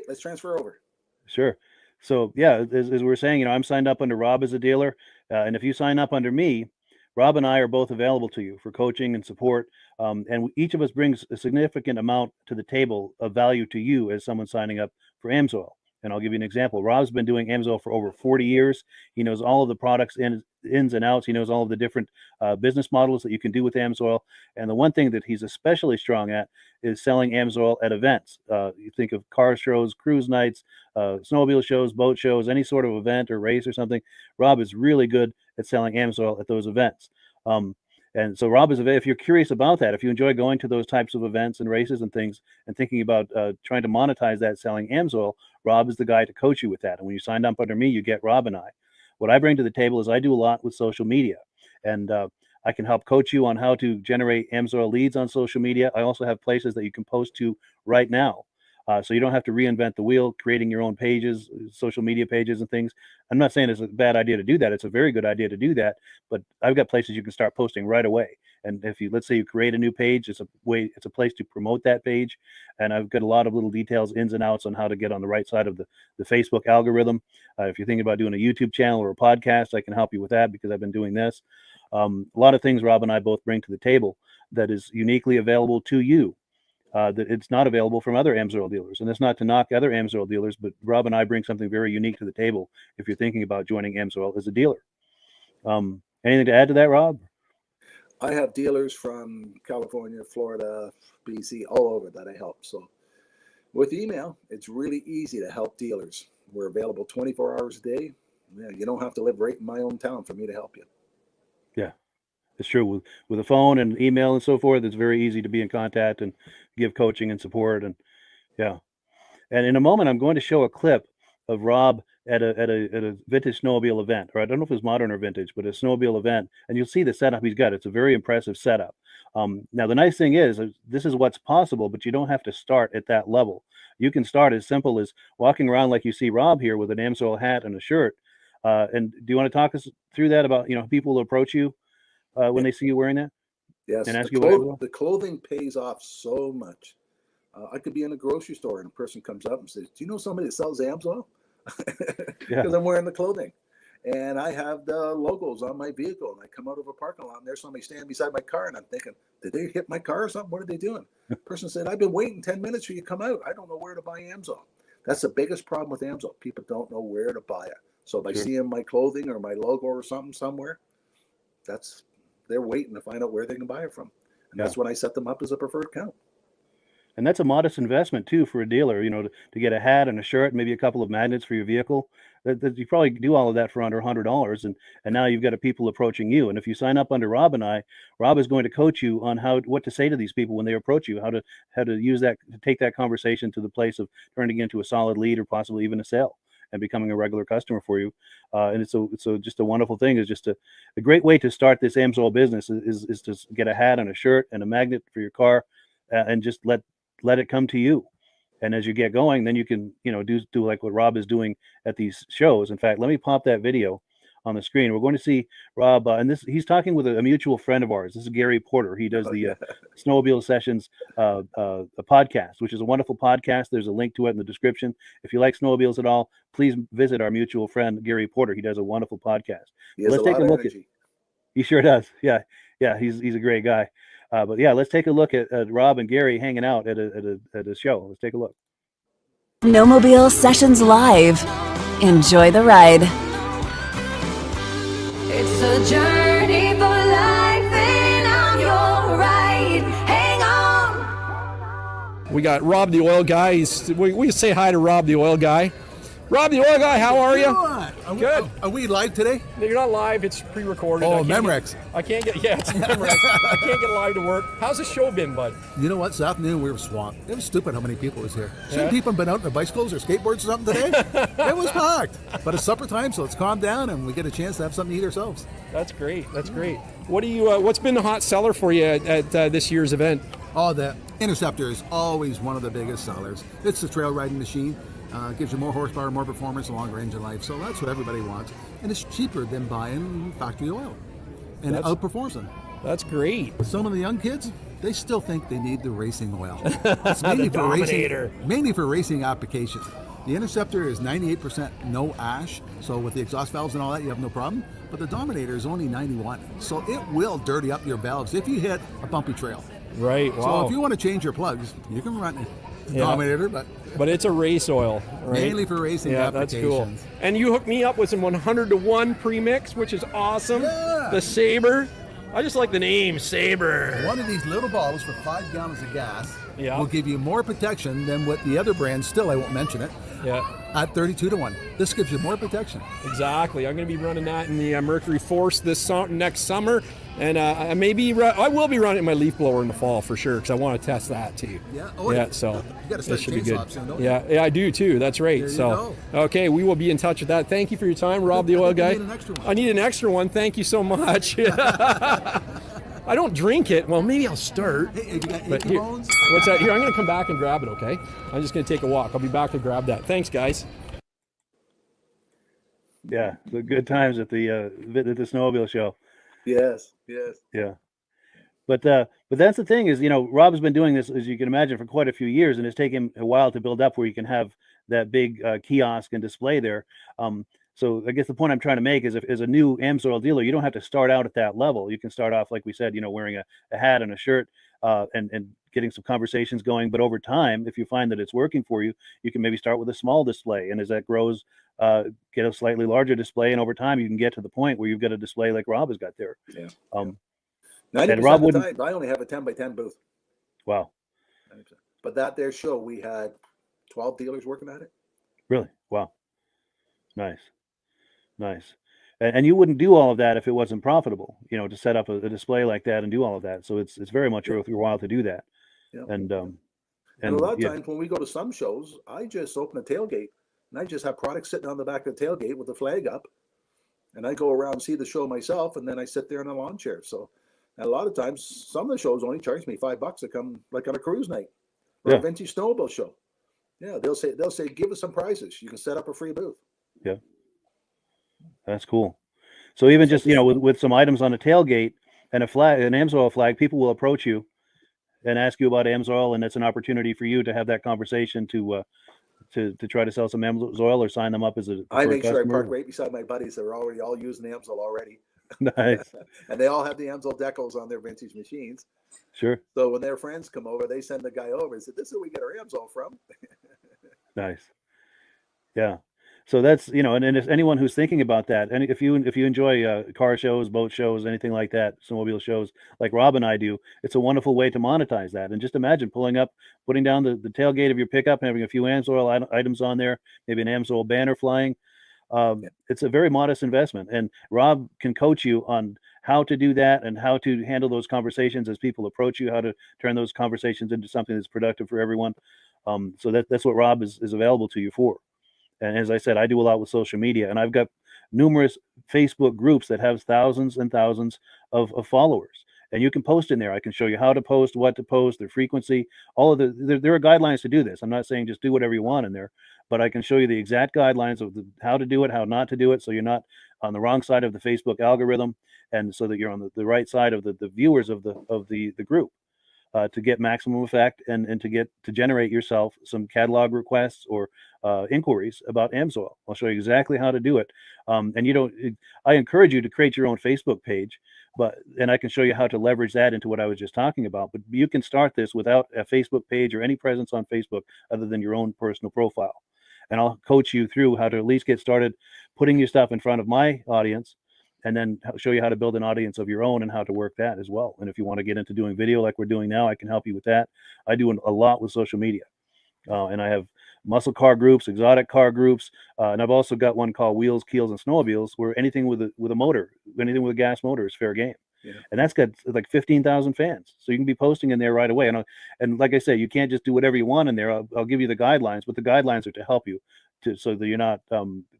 let's transfer over. Sure. So yeah, as we were saying, I'm signed up under Rob as a dealer, and if you sign up under me, Rob and I are both available to you for coaching and support, and each of us brings a significant amount to the table of value to you as someone signing up for AMSOIL. And I'll give you an example. Rob's been doing AMSOIL for over 40 years. He knows all of the products ins and outs. He knows all of the different business models that you can do with AMSOIL. And the one thing that he's especially strong at is selling AMSOIL at events. You think of car shows, cruise nights, snowmobile shows, boat shows, any sort of event or race or something. Rob is really good at selling AMSOIL at those events. And so Rob is, if you're curious about that, if you enjoy going to those types of events and races and things and thinking about trying to monetize that selling AMSOIL, Rob is the guy to coach you with that. And when you signed up under me, you get Rob and I. What I bring to the table is I do a lot with social media, and I can help coach you on how to generate AMSOIL leads on social media. I also have places that you can post to right now. So you don't have to reinvent the wheel, creating your own pages, social media pages and things. I'm not saying it's a bad idea to do that. It's a very good idea to do that. But I've got places you can start posting right away. And if you, let's say you create a new page, it's a place to promote that page. And I've got a lot of little details, ins and outs on how to get on the right side of the Facebook algorithm. If you're thinking about doing a YouTube channel or a podcast, I can help you with that because I've been doing this. A lot of things Rob and I both bring to the table that is uniquely available to you. That it's not available from other AMSOIL dealers. And it's not to knock other AMSOIL dealers, but Rob and I bring something very unique to the table if you're thinking about joining AMSOIL as a dealer. Anything to add to that, Rob? I have dealers from California, Florida, BC, all over that I help. So with email, it's really easy to help dealers. We're available 24 hours a day. Yeah, you don't have to live right in my own town for me to help you. Yeah. It's true with a phone and email and so forth. It's very easy to be in contact and give coaching and support. And yeah. And in a moment, I'm going to show a clip of Rob at a vintage snowmobile event, or I don't know if it's modern or vintage, but a snowmobile event. And you'll see the setup he's got. It's a very impressive setup. Now, the nice thing is this is what's possible, but you don't have to start at that level. You can start as simple as walking around like you see Rob here with an AMSOIL hat and a shirt. And do you want to talk us through that about, people who approach you when they see you wearing that? Yes, And ask you what the clothing pays off so much. I could be in a grocery store and a person comes up and says, "Do you know somebody that sells AMSOIL?" Because I'm wearing the clothing. And I have the logos on my vehicle, and I come out of a parking lot, and there's somebody standing beside my car, and I'm thinking, did they hit my car or something? What are they doing? The person said, I've been waiting 10 minutes for you to come out. I don't know where to buy AMSOIL. That's the biggest problem with AMSOIL. People don't know where to buy it. So by seeing my clothing or my logo or something somewhere, they're waiting to find out where they can buy it from. And that's when I set them up as a preferred account. And that's a modest investment too for a dealer, to get a hat and a shirt, maybe a couple of magnets for your vehicle. That you probably do all of that for under $100, and now you've got people approaching you. And if you sign up under Rob and I, Rob is going to coach you on what to say to these people when they approach you, how to use that, to take that conversation to the place of turning into a solid lead or possibly even a sale and becoming a regular customer for you. And it's just a wonderful thing. It's just a great way to start this AMSOIL business is to get a hat and a shirt and a magnet for your car, and just let it come to you. And as you get going, then you can, do like what Rob is doing at these shows. In fact, let me pop that video on the screen. We're going to see Rob, and he's talking with a mutual friend of ours. This is Gary Porter. He does the Snowmobile Sessions a podcast, which is a wonderful podcast. There's a link to it in the description. If you like snowmobiles at all, please visit our mutual friend Gary Porter. He does a wonderful podcast. Let's take a look at. He sure does. Yeah, he's a great guy. But yeah, let's take a look at Rob and Gary hanging out at a show. Let's take a look. Snowmobile Sessions Live. Enjoy the ride. It's a journey for life, and I'm your ride. Hang on. We got Rob the Oil Guy. We say hi to Rob the Oil Guy. Rob the Oil Guy, how are you? Good. Are we live today? No, you're not live. It's pre-recorded. Oh, Memorex. It's Memorex. I can't get live to work. How's the show been, bud? You know what? This afternoon we were swamped. It was stupid how many people was here. Shouldn't Yeah? people have been out on their bicycles or skateboards or something today? It was packed. But it's supper time, so let's calm down and we get a chance to have something to eat ourselves. That's great. That's great. What do you? What's been the hot seller for you at this year's event? Oh, the Interceptor is always one of the biggest sellers. It's the trail riding machine. Gives you more horsepower, more performance, a longer engine life. So that's what everybody wants. And it's cheaper than buying factory oil. And it outperforms them. That's great. Some of the young kids, they still think they need the racing oil. It's The Dominator. mainly for racing applications. The Interceptor is 98% no ash. So with the exhaust valves and all that, you have no problem. But the Dominator is only 91. So it will dirty up your valves if you hit a bumpy trail. Right. Wow. So if you want to change your plugs, you can run the Dominator, but it's a race oil, right? Mainly for racing applications. That's cool. And you hooked me up with some 100-to-1 premix, which is awesome. Yeah. The Sabre. I just like the name Sabre. One of these little bottles for 5 gallons of gas Yeah. will give you more protection than what the other brands, still I won't mention it, at 32-to-1. This gives you more protection. Exactly. I'm going to be running that in the Mercury Force next summer. And I will be running my leaf blower in the fall for sure, because I want to test that too. Yeah. So you got to start should be good. chainsaw soon, don't you? Yeah, I do too. That's right. There you So okay, we will be in touch with that. Thank you for your time, Rob the Oil Guy. need an extra one. I need an extra one. Thank you so much. I don't drink it. Well, maybe I'll start. Hey, have you got But achy here, bones? what's that? Here, I'm going to come back and grab it. Okay. I'm just going to take a walk. I'll be back to grab that. Thanks, guys. Yeah, the good times at the snowmobile show. Yes. Yeah. But that's the thing is, Rob's been doing this, as you can imagine, for quite a few years, and it's taken a while to build up where you can have that big kiosk and display there. So I guess the point I'm trying to make is, if as a new AMSOIL dealer, you don't have to start out at that level. You can start off, like we said, wearing a hat and a shirt, and getting some conversations going. But over time, if you find that it's working for you, you can maybe start with a small display, and as that grows, get a slightly larger display, and over time you can get to the point where you've got a display like Rob has got there. Yeah. 90% of the time, I only have a 10x10 booth. Wow. 90%. But that there show, we had 12 dealers working at it. Really? Wow. Nice. And you wouldn't do all of that if it wasn't profitable, to set up a display like that and do all of that. So it's very much worth your while to do that. Yeah. And a lot of times when we go to some shows, I just open a tailgate and I just have products sitting on the back of the tailgate with the flag up. And I go around and see the show myself, and then I sit there in a lawn chair. So a lot of times, some of the shows only charge me $5 to come, like on a cruise night or a vintage snowmobile show. Yeah, they'll say, give us some prizes. You can set up a free booth. Yeah. That's cool. So even just, you know, with some items on a tailgate and a flag, an AMSOIL flag, people will approach you and ask you about AMSOIL, and it's an opportunity for you to have that conversation to try to sell some AMSOIL or sign them up as a I preferred make sure I customer. park right beside my buddies that are already all using AMSOIL already. Nice. And they all have the AMSOIL decals on their vintage machines. Sure. So when their friends come over, they send the guy over and say, "This is where we get our AMSOIL from." Nice. Yeah. So that's, you know, and if anyone who's thinking about that, and if you enjoy car shows, boat shows, anything like that, snowmobile shows like Rob and I do, it's a wonderful way to monetize that. And just imagine putting down the tailgate of your pickup and having a few AMSOIL items on there, maybe an AMSOIL banner flying. It's a very modest investment, and Rob can coach you on how to do that and how to handle those conversations as people approach you, how to turn those conversations into something that's productive for everyone. So that's what Rob is available to you for. And as I said, I do a lot with social media, and I've got numerous Facebook groups that have thousands and thousands of followers. And you can post in there. I can show you how to post, what to post, their frequency, all of there are guidelines to do this. I'm not saying just do whatever you want in there, but I can show you the exact guidelines of how to do it, how not to do it, so you're not on the wrong side of the Facebook algorithm, and so that you're on the right side of the viewers of the group. To get maximum effect and to generate yourself some catalog requests or inquiries about AMSOIL. I'll show you exactly how to do it. And I encourage you to create your own Facebook page, and I can show you how to leverage that into what I was just talking about. But you can start this without a Facebook page or any presence on Facebook other than your own personal profile. And I'll coach you through how to at least get started putting your stuff in front of my audience, and then show you how to build an audience of your own and how to work that as well. And if you want to get into doing video like we're doing now, I can help you with that. I do a lot with social media. And I have muscle car groups, exotic car groups, and I've also got one called Wheels, Keels, and Snowmobiles, where anything with a motor, anything with a gas motor is fair game. Yeah. And that's got like 15,000 fans. So you can be posting in there right away. And like I say, you can't just do whatever you want in there. I'll give you the guidelines, but the guidelines are to help you so that you're not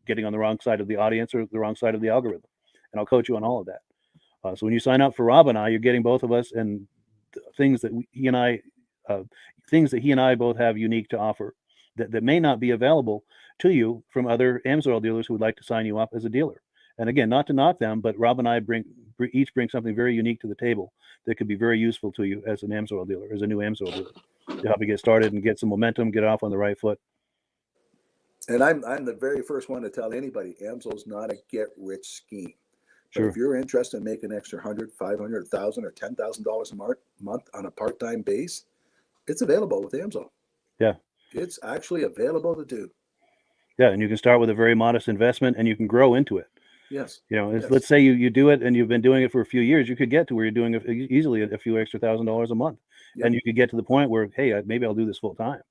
getting on the wrong side of the audience or the wrong side of the algorithm. And I'll coach you on all of that. So when you sign up for Rob and I, you're getting both of us and things that he and I both have unique to offer that may not be available to you from other AMSOIL dealers who would like to sign you up as a dealer. And again, not to knock them, but Rob and I each bring something very unique to the table that could be very useful to you as an AMSOIL dealer, as a new AMSOIL dealer, to help you get started and get some momentum, get off on the right foot. And I'm the very first one to tell anybody, AMSOIL's not a get-rich scheme. Sure. But if you're interested in making an extra $100, $500, $1,000, or $10,000 a month on a part-time base, it's available with AMSOIL. Yeah. It's actually available to do. Yeah, and you can start with a very modest investment, and you can grow into it. Yes. You know, yes. Let's say you do it, and you've been doing it for a few years. You could get to where you're doing easily a few extra $1,000 a month, yep. And you could get to the point where, hey, maybe I'll do this full time.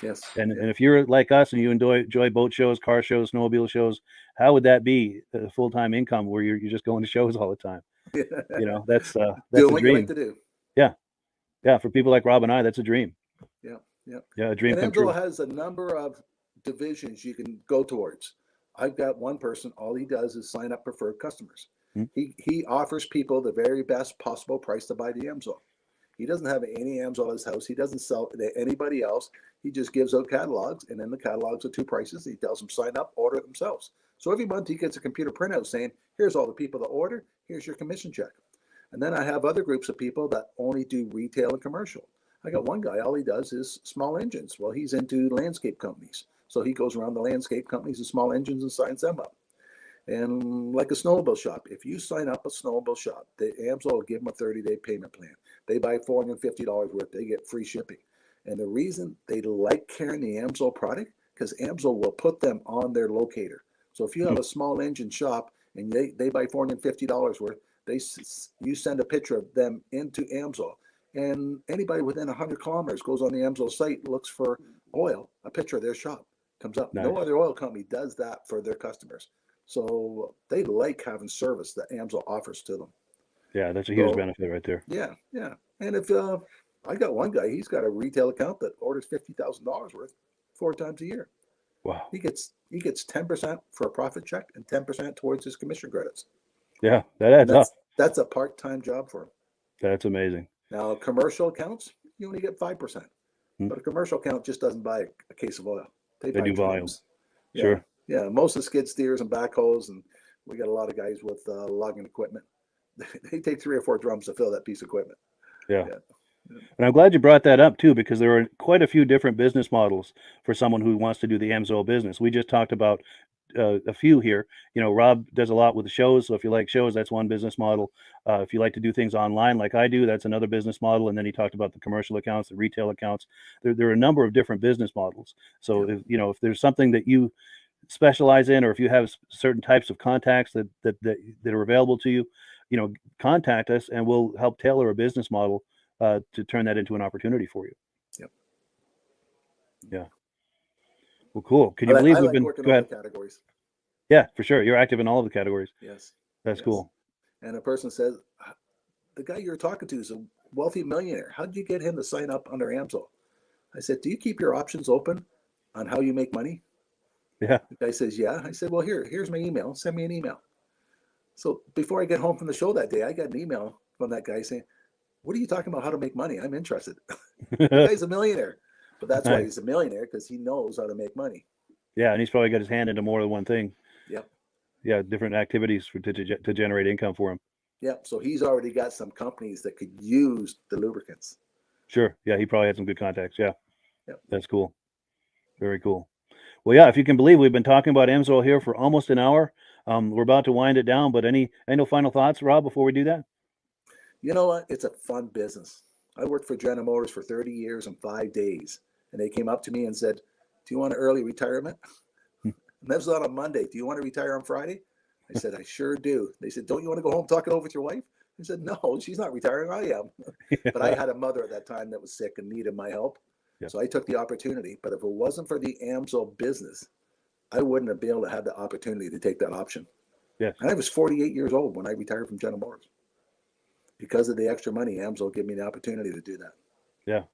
Yes. And if you're like us and you enjoy boat shows, car shows, snowmobile shows, how would that be a full-time income where you're just going to shows all the time? You know, that's doing a what dream. you like to do. Yeah. For people like Rob and I, that's a dream. Yeah, a dream and come true. AMSOIL has a number of divisions you can go towards. I've got one person, all he does is sign up preferred customers. He offers people the very best possible price to buy the AMSOIL. He doesn't have any AMSOIL at his house. He doesn't sell it to anybody else. He just gives out catalogs, and then the catalogs are two prices. He tells them sign up, order it themselves. So every month he gets a computer printout saying, here's all the people that order, here's your commission check. And then I have other groups of people that only do retail and commercial. I got one guy, all he does is small engines. Well, he's into landscape companies. So he goes around the landscape companies and small engines and signs them up. And like a snowmobile shop, if you sign up a snowmobile shop, the AMSOIL will give them a 30-day payment plan. They buy $450 worth, they get free shipping. And the reason they like carrying the AMSOIL product, because AMSOIL will put them on their locator. So if you have a small engine shop and they buy $450 worth, you send a picture of them into AMSOIL. And anybody within 100 kilometers goes on the AMSOIL site, looks for oil, a picture of their shop comes up. Nice. No other oil company does that for their customers. So they like having service that AMSOIL offers to them. Yeah, that's a huge benefit right there. Yeah. And if I got one guy, he's got a retail account that orders $50,000 worth 4 times a year. Wow. He gets 10% for a profit check and 10% towards his commission credits. Yeah, that adds up. That's a part-time job for him. That's amazing. Now, commercial accounts, you only get 5%. But a commercial account just doesn't buy a case of oil. They buy do volume. Yeah. Sure. Yeah, most of the skid steers and backhoes and We got a lot of guys with logging equipment. They take 3 or 4 drums to fill that piece of equipment. Yeah. And I'm glad you brought that up too, because there are quite a few different business models for someone who wants to do the AMSOIL business. We just talked about a few here. Rob does a lot with the shows. So if you like shows, that's one business model. If you like to do things online like I do, that's another business model. And then he talked about the commercial accounts, the retail accounts. There are a number of different business models. So if there's something that you specialize in, or if you have certain types of contacts that are available to you, contact us and we'll help tailor a business model to turn that into an opportunity for you. Yep. Yeah. Well, cool. Can you believe I we've like been working all the categories? Yeah, for sure. You're active in all of the categories. Yes. That's cool. And a person says, the guy you're talking to is a wealthy millionaire. How did you get him to sign up under AMSOIL? I said, do you keep your options open on how you make money? Yeah. The guy says, yeah. I said, well, here's my email. Send me an email. So before I get home from the show that day, I got an email from that guy saying, what are you talking about how to make money? I'm interested. The guy's a millionaire. But that's why he's a millionaire, because he knows how to make money. Yeah, and he's probably got his hand into more than one thing. Yep. Yeah, different activities to generate income for him. Yep. So he's already got some companies that could use the lubricants. Sure. Yeah, he probably had some good contacts. Yeah. Yep. That's cool. Very cool. Well, yeah, if you can believe, we've been talking about AMSOIL here for almost an hour. We're about to wind it down, but any final thoughts, Rob, before we do that? You know what? It's a fun business. I worked for General Motors for 30 years and 5 days. And they came up to me and said, do you want an early retirement? And that was on a Monday. Do you want to retire on Friday? I said, I sure do. They said, don't you want to go home, talk it over with your wife? I said, no, she's not retiring. I am. But I had a mother at that time that was sick and needed my help. Yeah. So I took the opportunity. But if it wasn't for the AMSOIL business, I wouldn't have been able to have the opportunity to take that option. Yeah. And I was 48 years old when I retired from General Motors. Because of the extra money, AMSOIL gave me the opportunity to do that. Yeah.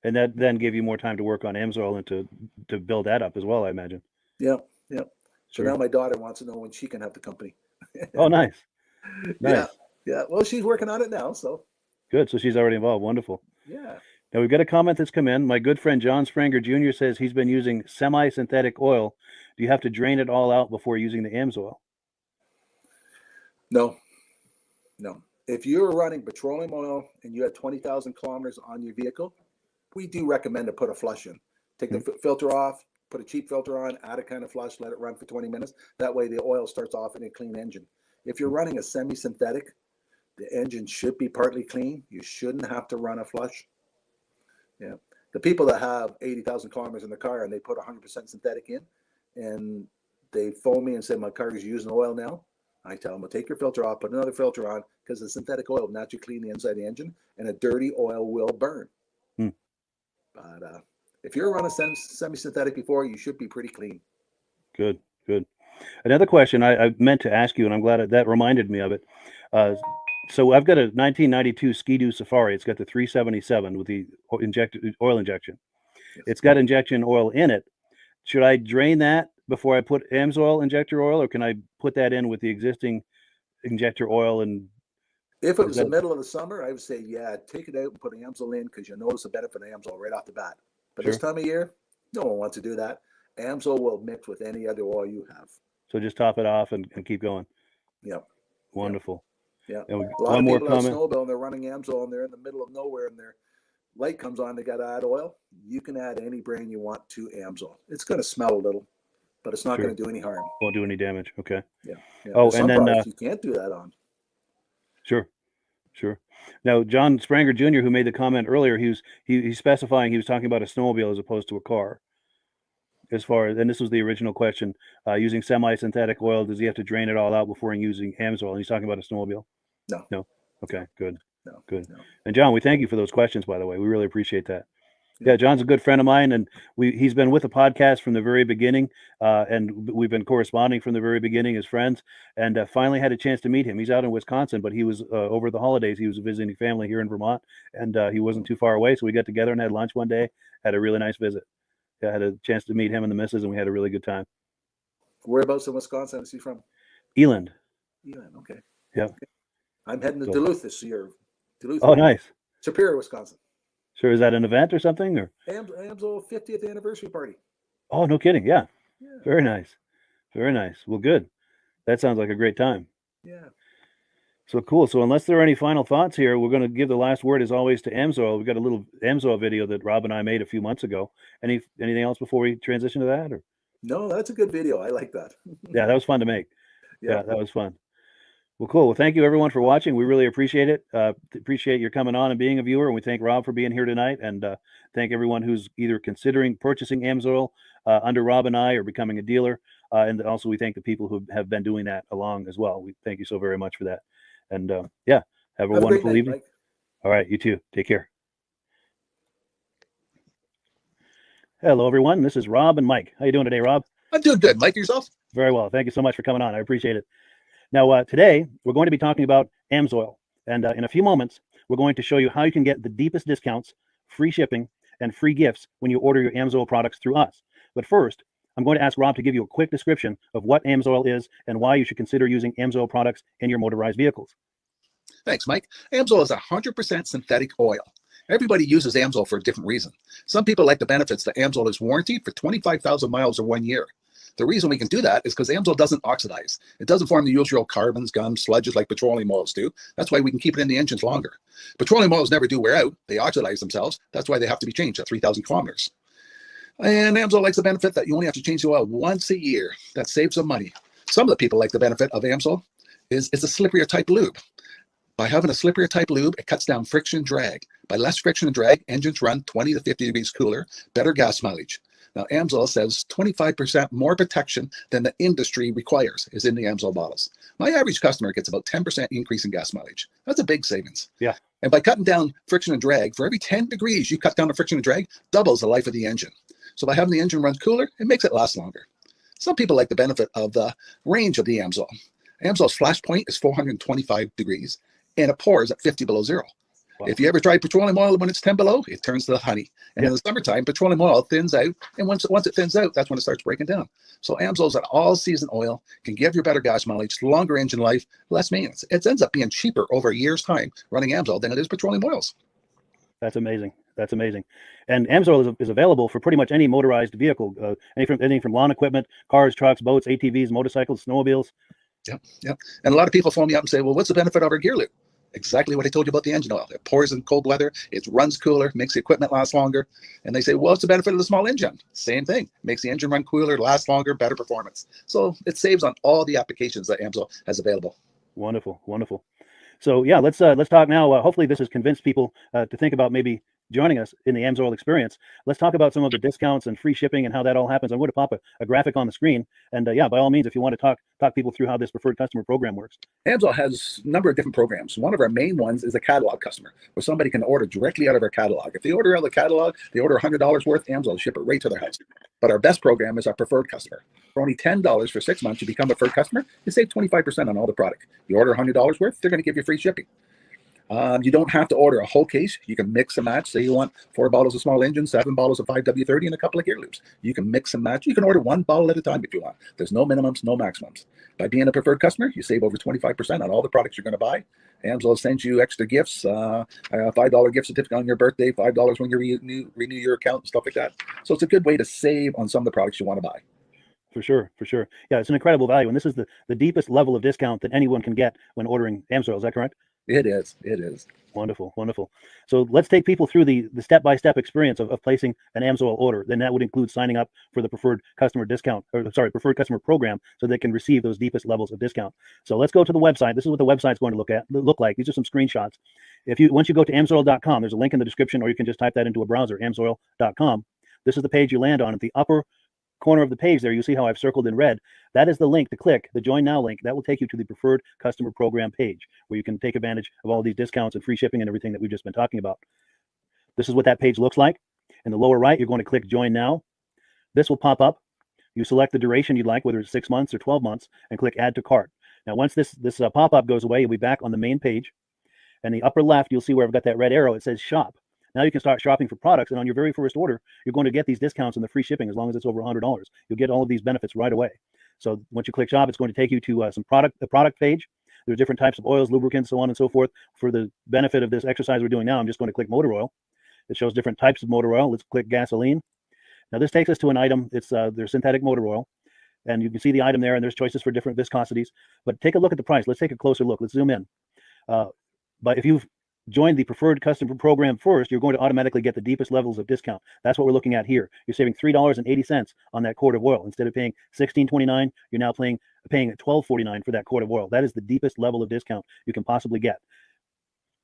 And that then gave you more time to work on AMSOIL and to build that up as well, I imagine. Yeah. Yeah. So Sure. now my daughter wants to know when she can have the company. Oh, nice. Nice. Yeah. Well, she's working on it now. So Good. So she's already involved. Wonderful. yeah. Now we've got a comment that's come in. My good friend John Spranger Jr. says he's been using semi-synthetic oil. Do you have to drain it all out before using the AMSOIL? No. If you're running petroleum oil and you have 20,000 kilometers on your vehicle, we do recommend to put a flush in. Take the filter off, put a cheap filter on, add a kind of flush, let it run for 20 minutes. That way the oil starts off in a clean engine. If you're running a semi-synthetic, the engine should be partly clean. You shouldn't have to run a flush. Yeah. The people that have 80,000 kilometers in the car and they put 100% synthetic in and they phone me and say, my car is using oil now. I tell them, well, take your filter off, put another filter on, because the synthetic oil will naturally clean the inside of the engine, and a dirty oil will burn. But if you're running semi-synthetic before, you should be pretty clean. Good. Another question I meant to ask you, and I'm glad that reminded me of it. So I've got a 1992 Ski-Doo Safari. It's got the 377 with the oil injection. Yes. It's got injection oil in it. Should I drain that before I put AMSOIL injector oil, or can I put that in with the existing injector oil? And if it was the middle of the summer, I would say, yeah, take it out and put AMSOIL in, because you'll notice the benefit of AMSOIL right off the bat. But Sure. This time of year, no one wants to do that. AMSOIL will mix with any other oil you have. So just top it off and keep going. Yep. Wonderful. Yeah. And A lot of people have snowmobile and they're running AMSOIL and they're in the middle of nowhere and their light comes on, they got to add oil. You can add any brand you want to AMSOIL. It's going to smell a little, but it's not Sure. going to do any harm. Won't do any damage. Okay. Yeah. Oh, Some and then products you can't do that on. Sure. Now, John Spranger Jr., who made the comment earlier, he's specifying he was talking about a snowmobile as opposed to a car. As far as, and this was the original question, using semi-synthetic oil, does he have to drain it all out before using AMSOIL? And he's talking about a snowmobile. No. Okay. Good. Good. And John, we thank you for those questions, by the way. We really appreciate that. Yeah, John's a good friend of mine, and he's been with the podcast from the very beginning, and we've been corresponding from the very beginning as friends, and finally had a chance to meet him. He's out in Wisconsin, but he was over the holidays. He was visiting family here in Vermont, and he wasn't too far away, so we got together and had lunch one day. Had a really nice visit. Yeah, I had a chance to meet him and the missus, and we had a really good time. Whereabouts in Wisconsin is he from? Eland. Okay. Yeah. Okay. I'm heading to Duluth this year. Duluth. Oh, nice. Superior, Wisconsin. Sure. Is that an event or something? Or AMSOIL 50th anniversary party. Oh, no kidding. Yeah. Very nice. Very nice. Well, good. That sounds like a great time. Yeah. So cool. So unless there are any final thoughts here, we're going to give the last word as always to Amsoil. We've got a little Amsoil video that Rob and I made a few months ago. Anything else before we transition to that? Or No, that's a good video. I like that. yeah, that was fun to make. Yeah. Yeah, that was fun. Well, cool. Well, thank you everyone for watching. We really appreciate it. Appreciate your coming on and being a viewer. And we thank Rob for being here tonight. And thank everyone who's either considering purchasing Amsoil under Rob and I or becoming a dealer. And also we thank the people who have been doing that along as well. We thank you so very much for that. And yeah, have a wonderful evening. Mike. All right, you too. Take care. Hello, everyone. This is Rob and Mike. How you doing today, Rob? I'm doing good. Mike, yourself? Very well. Thank you so much for coming on. I appreciate it. Now, today we're going to be talking about Amsoil, and in a few moments we're going to show you how you can get the deepest discounts, free shipping, and free gifts when you order your Amsoil products through us. But first, I'm going to ask Rob to give you a quick description of what Amsoil is and why you should consider using Amsoil products in your motorized vehicles. Thanks, Mike. Amsoil is 100% synthetic oil. Everybody uses Amsoil for a different reason. Some people like the benefits that Amsoil is warranted for 25,000 miles or 1 year. The reason we can do that is because Amsoil doesn't oxidize. It doesn't form the usual carbons, gums, sludges like petroleum oils do. That's why we can keep it in the engines longer. Petroleum oils never do wear out. They oxidize themselves. That's why they have to be changed at 3,000 kilometers. And Amsoil likes the benefit that you only have to change the oil once a year. That saves some money. Some of the people like the benefit of Amsoil is it's a slipperier type lube. By having a slipperier type lube, it cuts down friction and drag. By less friction and drag, engines run 20 to 50 degrees cooler, better gas mileage. Now, Amsoil says 25% more protection than the industry requires is in the Amsoil bottles. My average customer gets about 10% increase in gas mileage. That's a big savings. Yeah. And by cutting down friction and drag, for every 10 degrees you cut down the friction and drag, doubles the life of the engine. So by having the engine run cooler, it makes it last longer. Some people like the benefit of the range of the Amsoil. Amsoil's flash point is 425 degrees, and it pours at 50 below zero. Wow. If you ever tried petroleum oil when it's 10 below, it turns to honey. And in the summertime, petroleum oil thins out. And once it thins out, that's when it starts breaking down. So Amsoil's an all-season oil, can give you better gas mileage, longer engine life, less maintenance. It ends up being cheaper over a year's time running Amsoil than it is petroleum oils. That's amazing. That's amazing. And Amsoil is available for pretty much any motorized vehicle, anything from lawn equipment, cars, trucks, boats, ATVs, motorcycles, snowmobiles. Yep. And a lot of people phone me up and say, well, what's the benefit of our gear lube? Exactly what I told you about the engine oil. It pours in cold weather, it runs cooler, makes the equipment last longer. And they say, well, what's the benefit of the small engine? Same thing. Makes the engine run cooler, last longer, better performance. So it saves on all the applications that Amsoil has available. Wonderful, wonderful. So yeah, let's talk now. Hopefully this has convinced people to think about maybe joining us in the Amsoil experience. Let's talk about some of the discounts and free shipping and how that all happens. I'm going to pop a graphic on the screen. And yeah, by all means, if you want to talk people through how this preferred customer program works. Amsoil has a number of different programs. One of our main ones is a catalog customer, where somebody can order directly out of our catalog. If they order out of the catalog, they order $100 worth, Amsoil will ship it right to their house. But our best program is our preferred customer. For only $10 for 6 months, you become a preferred customer, you save 25% on all the product. You order $100 worth, they're going to give you free shipping. You don't have to order a whole case. You can mix and match. Say you want 4 bottles of small engine, 7 bottles of 5W30, and a couple of gear loops. You can mix and match. You can order 1 bottle at a time if you want. There's no minimums, no maximums. By being a preferred customer, you save over 25% on all the products you're going to buy. Amsoil sends you extra gifts, a $5 gift certificate on your birthday, $5 when you renew your account, and stuff like that. So it's a good way to save on some of the products you want to buy. For sure, for sure. Yeah, it's an incredible value. And this is the deepest level of discount that anyone can get when ordering Amsoil. Is that correct? It is. It is. Wonderful, wonderful. So let's take people through the step-by-step experience of placing an Amsoil order. Then that would include signing up for the preferred customer discount, preferred customer program, so they can receive those deepest levels of discount. So let's go to the website. This is what the website's going to look like. These are some screenshots. Once you go to amsoil.com, there's a link in the description, or you can just type that into a browser, amsoil.com. This is the page you land on. At the upper corner of the page there, you see how I've circled in red. That is the link to click, the Join Now link. That will take you to the preferred customer program page, where you can take advantage of all these discounts and free shipping and everything that we've just been talking about. This is what that page looks like. In the lower right, you're going to click Join Now. This will pop up. You select the duration you'd like, whether it's 6 months or 12 months, and click Add to Cart. Now, once this pop-up goes away, you'll be back on the main page. And the upper left, you'll see where I've got that red arrow. It says Shop. Now you can start shopping for products, and on your very first order, you're going to get these discounts and the free shipping as long as it's over $100. You'll get all of these benefits right away. So once you click Shop, it's going to take you to the product page. There's different types of oils, lubricants, so on and so forth. For the benefit of this exercise we're doing now, I'm just going to click motor oil. It shows different types of motor oil. Let's click gasoline. Now this takes us to an item. It's their synthetic motor oil. and you can see the item there, and there's choices for different viscosities. But take a look at the price. Let's take a closer look. Let's zoom in. But if you've joined the preferred customer program first, you're going to automatically get the deepest levels of discount. That's what we're looking at here. You're saving $3.80 on that quart of oil. Instead of paying $16.29, you're now paying $12.49 for that quart of oil. That is the deepest level of discount you can possibly get.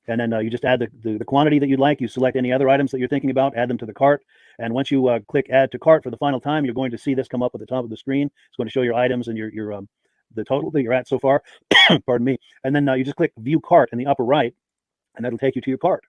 And then you just add the quantity that you'd like. You select any other items that you're thinking about, add them to the cart. And once you click add to cart for the final time, you're going to see this come up at the top of the screen. It's going to show your items and your the total that you're at so far. Pardon me. And then you just click view cart in the upper right, and that'll take you to your cart.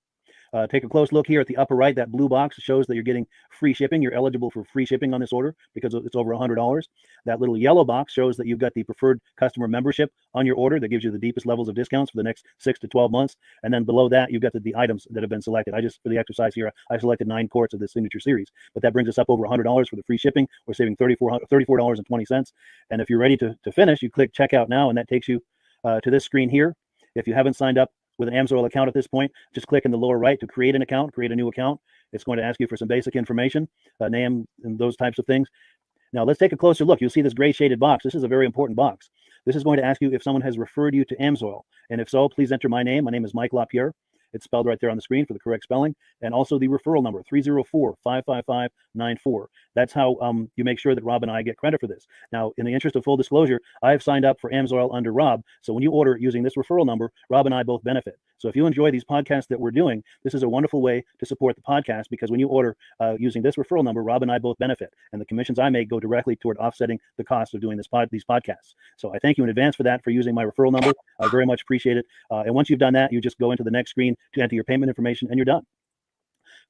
Take a close look here at the upper right. That blue box shows that you're getting free shipping. You're eligible for free shipping on this order because it's over $100. That little yellow box shows that you've got the preferred customer membership on your order. That gives you the deepest levels of discounts for the next 6 to 12 months. And then below that, you've got the items that have been selected. For the exercise here, I selected 9 quarts of the signature series, but that brings us up over $100 for the free shipping. We're saving $34.20. And if you're ready to finish, you click checkout now, and that takes you to this screen here. If you haven't signed up with an AMSOIL account at this point, just click in the lower right to create an account, create a new account. It's going to ask you for some basic information, name and those types of things. Now let's take a closer look. You'll see this gray shaded box. This is a very important box. This is going to ask you if someone has referred you to AMSOIL. And if so, please enter my name. My name is Mike LaPierre. It's spelled right there on the screen for the correct spelling. And also the referral number, 304-555-94. That's how you make sure that Rob and I get credit for this. Now, in the interest of full disclosure, I've signed up for AMSOIL under Rob. So when you order using this referral number, Rob and I both benefit. So if you enjoy these podcasts that we're doing, this is a wonderful way to support the podcast, because when you order using this referral number, Rob and I both benefit. And the commissions I make go directly toward offsetting the cost of doing these podcasts. So I thank you in advance for that, for using my referral number. I very much appreciate it. And once you've done that, you just go into the next screen to enter your payment information, and you're done.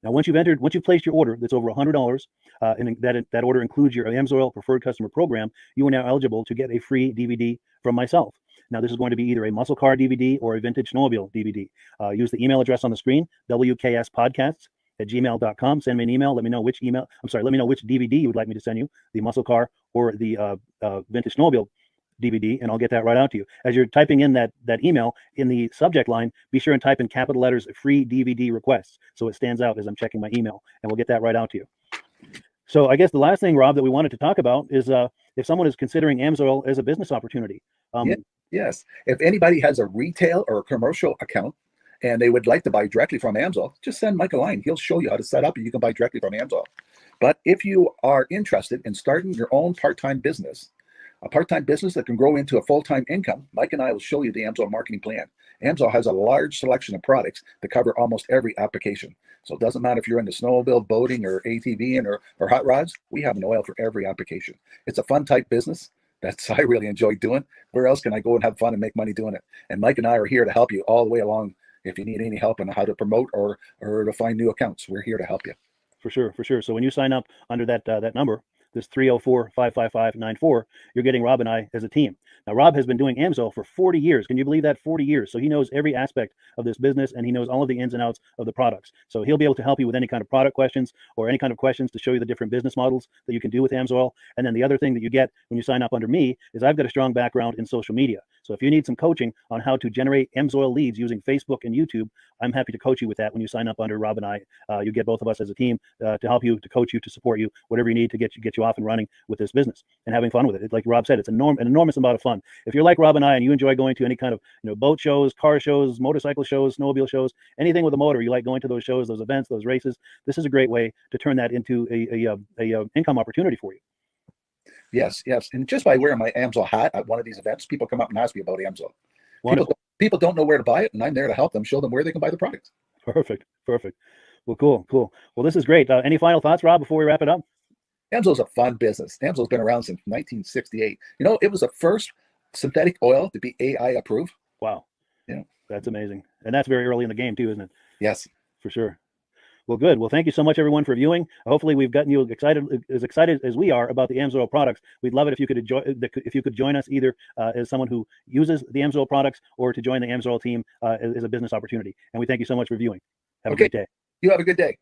Now, once you've placed your order that's over $100, and that order includes your AMSOIL preferred customer program, you are now eligible to get a free DVD from myself. Now, this is going to be either a muscle car DVD or a vintage snowmobile DVD. Use the email address on the screen, wkspodcasts@gmail.com. Send me an email. Let me know which DVD you would like me to send you, the muscle car or the vintage snowmobile DVD, and I'll get that right out to you. As you're typing in that email, in the subject line, be sure and type in capital letters free DVD requests, so it stands out as I'm checking my email, and we'll get that right out to you. So I guess the last thing, Rob, that we wanted to talk about is if someone is considering AMSOIL as a business opportunity. Yes. If anybody has a retail or a commercial account and they would like to buy directly from AMSOIL, just send Mike a line. He'll show you how to set up, and you can buy directly from AMSOIL. But if you are interested in starting your own part-time business, a part-time business that can grow into a full-time income, Mike and I will show you the AMSOIL marketing plan. AMSOIL has a large selection of products that cover almost every application. So it doesn't matter if you're into snowmobile, boating, or ATVing, or hot rods, we have an oil for every application. It's a fun type business. I really enjoy doing. Where else can I go and have fun and make money doing it? And Mike and I are here to help you all the way along. If you need any help on how to promote or to find new accounts, we're here to help you. For sure. So when you sign up under that number, this 304-555-94, you're getting Rob and I as a team. Now, Rob has been doing AMSOIL for 40 years. Can you believe that? 40 years. So he knows every aspect of this business, and he knows all of the ins and outs of the products. So he'll be able to help you with any kind of product questions or any kind of questions to show you the different business models that you can do with AMSOIL. And then the other thing that you get when you sign up under me is I've got a strong background in social media. So if you need some coaching on how to generate AMSOIL leads using Facebook and YouTube, I'm happy to coach you with that when you sign up under Rob and I. You get both of us as a team to help you, to coach you, to support you, whatever you need to get you off and running with this business and having fun with it. Like Rob said, it's an enormous amount of fun. If you're like Rob and I and you enjoy going to any kind of boat shows, car shows, motorcycle shows, snowmobile shows, anything with a motor, you like going to those shows, those events, those races, this is a great way to turn that into a income opportunity for you. Yes. And just by wearing my AMSOIL hat at one of these events, people come up and ask me about AMSOIL. People don't know where to buy it, and I'm there to help them, show them where they can buy the product. Perfect. Well, cool. Well, this is great. Any final thoughts, Rob, before we wrap it up? AMSOIL's a fun business. AMSOIL's been around since 1968. It was the first synthetic oil to be AI approved. Wow. Yeah, that's amazing. And that's very early in the game too, isn't it? Yes. For sure. Well, good. Well, thank you so much, everyone, for viewing. Hopefully, we've gotten you as excited as we are about the AMSOIL products. We'd love it if you could join us either as someone who uses the AMSOIL products or to join the AMSOIL team as a business opportunity. And we thank you so much for viewing. Have a great day. You have a good day.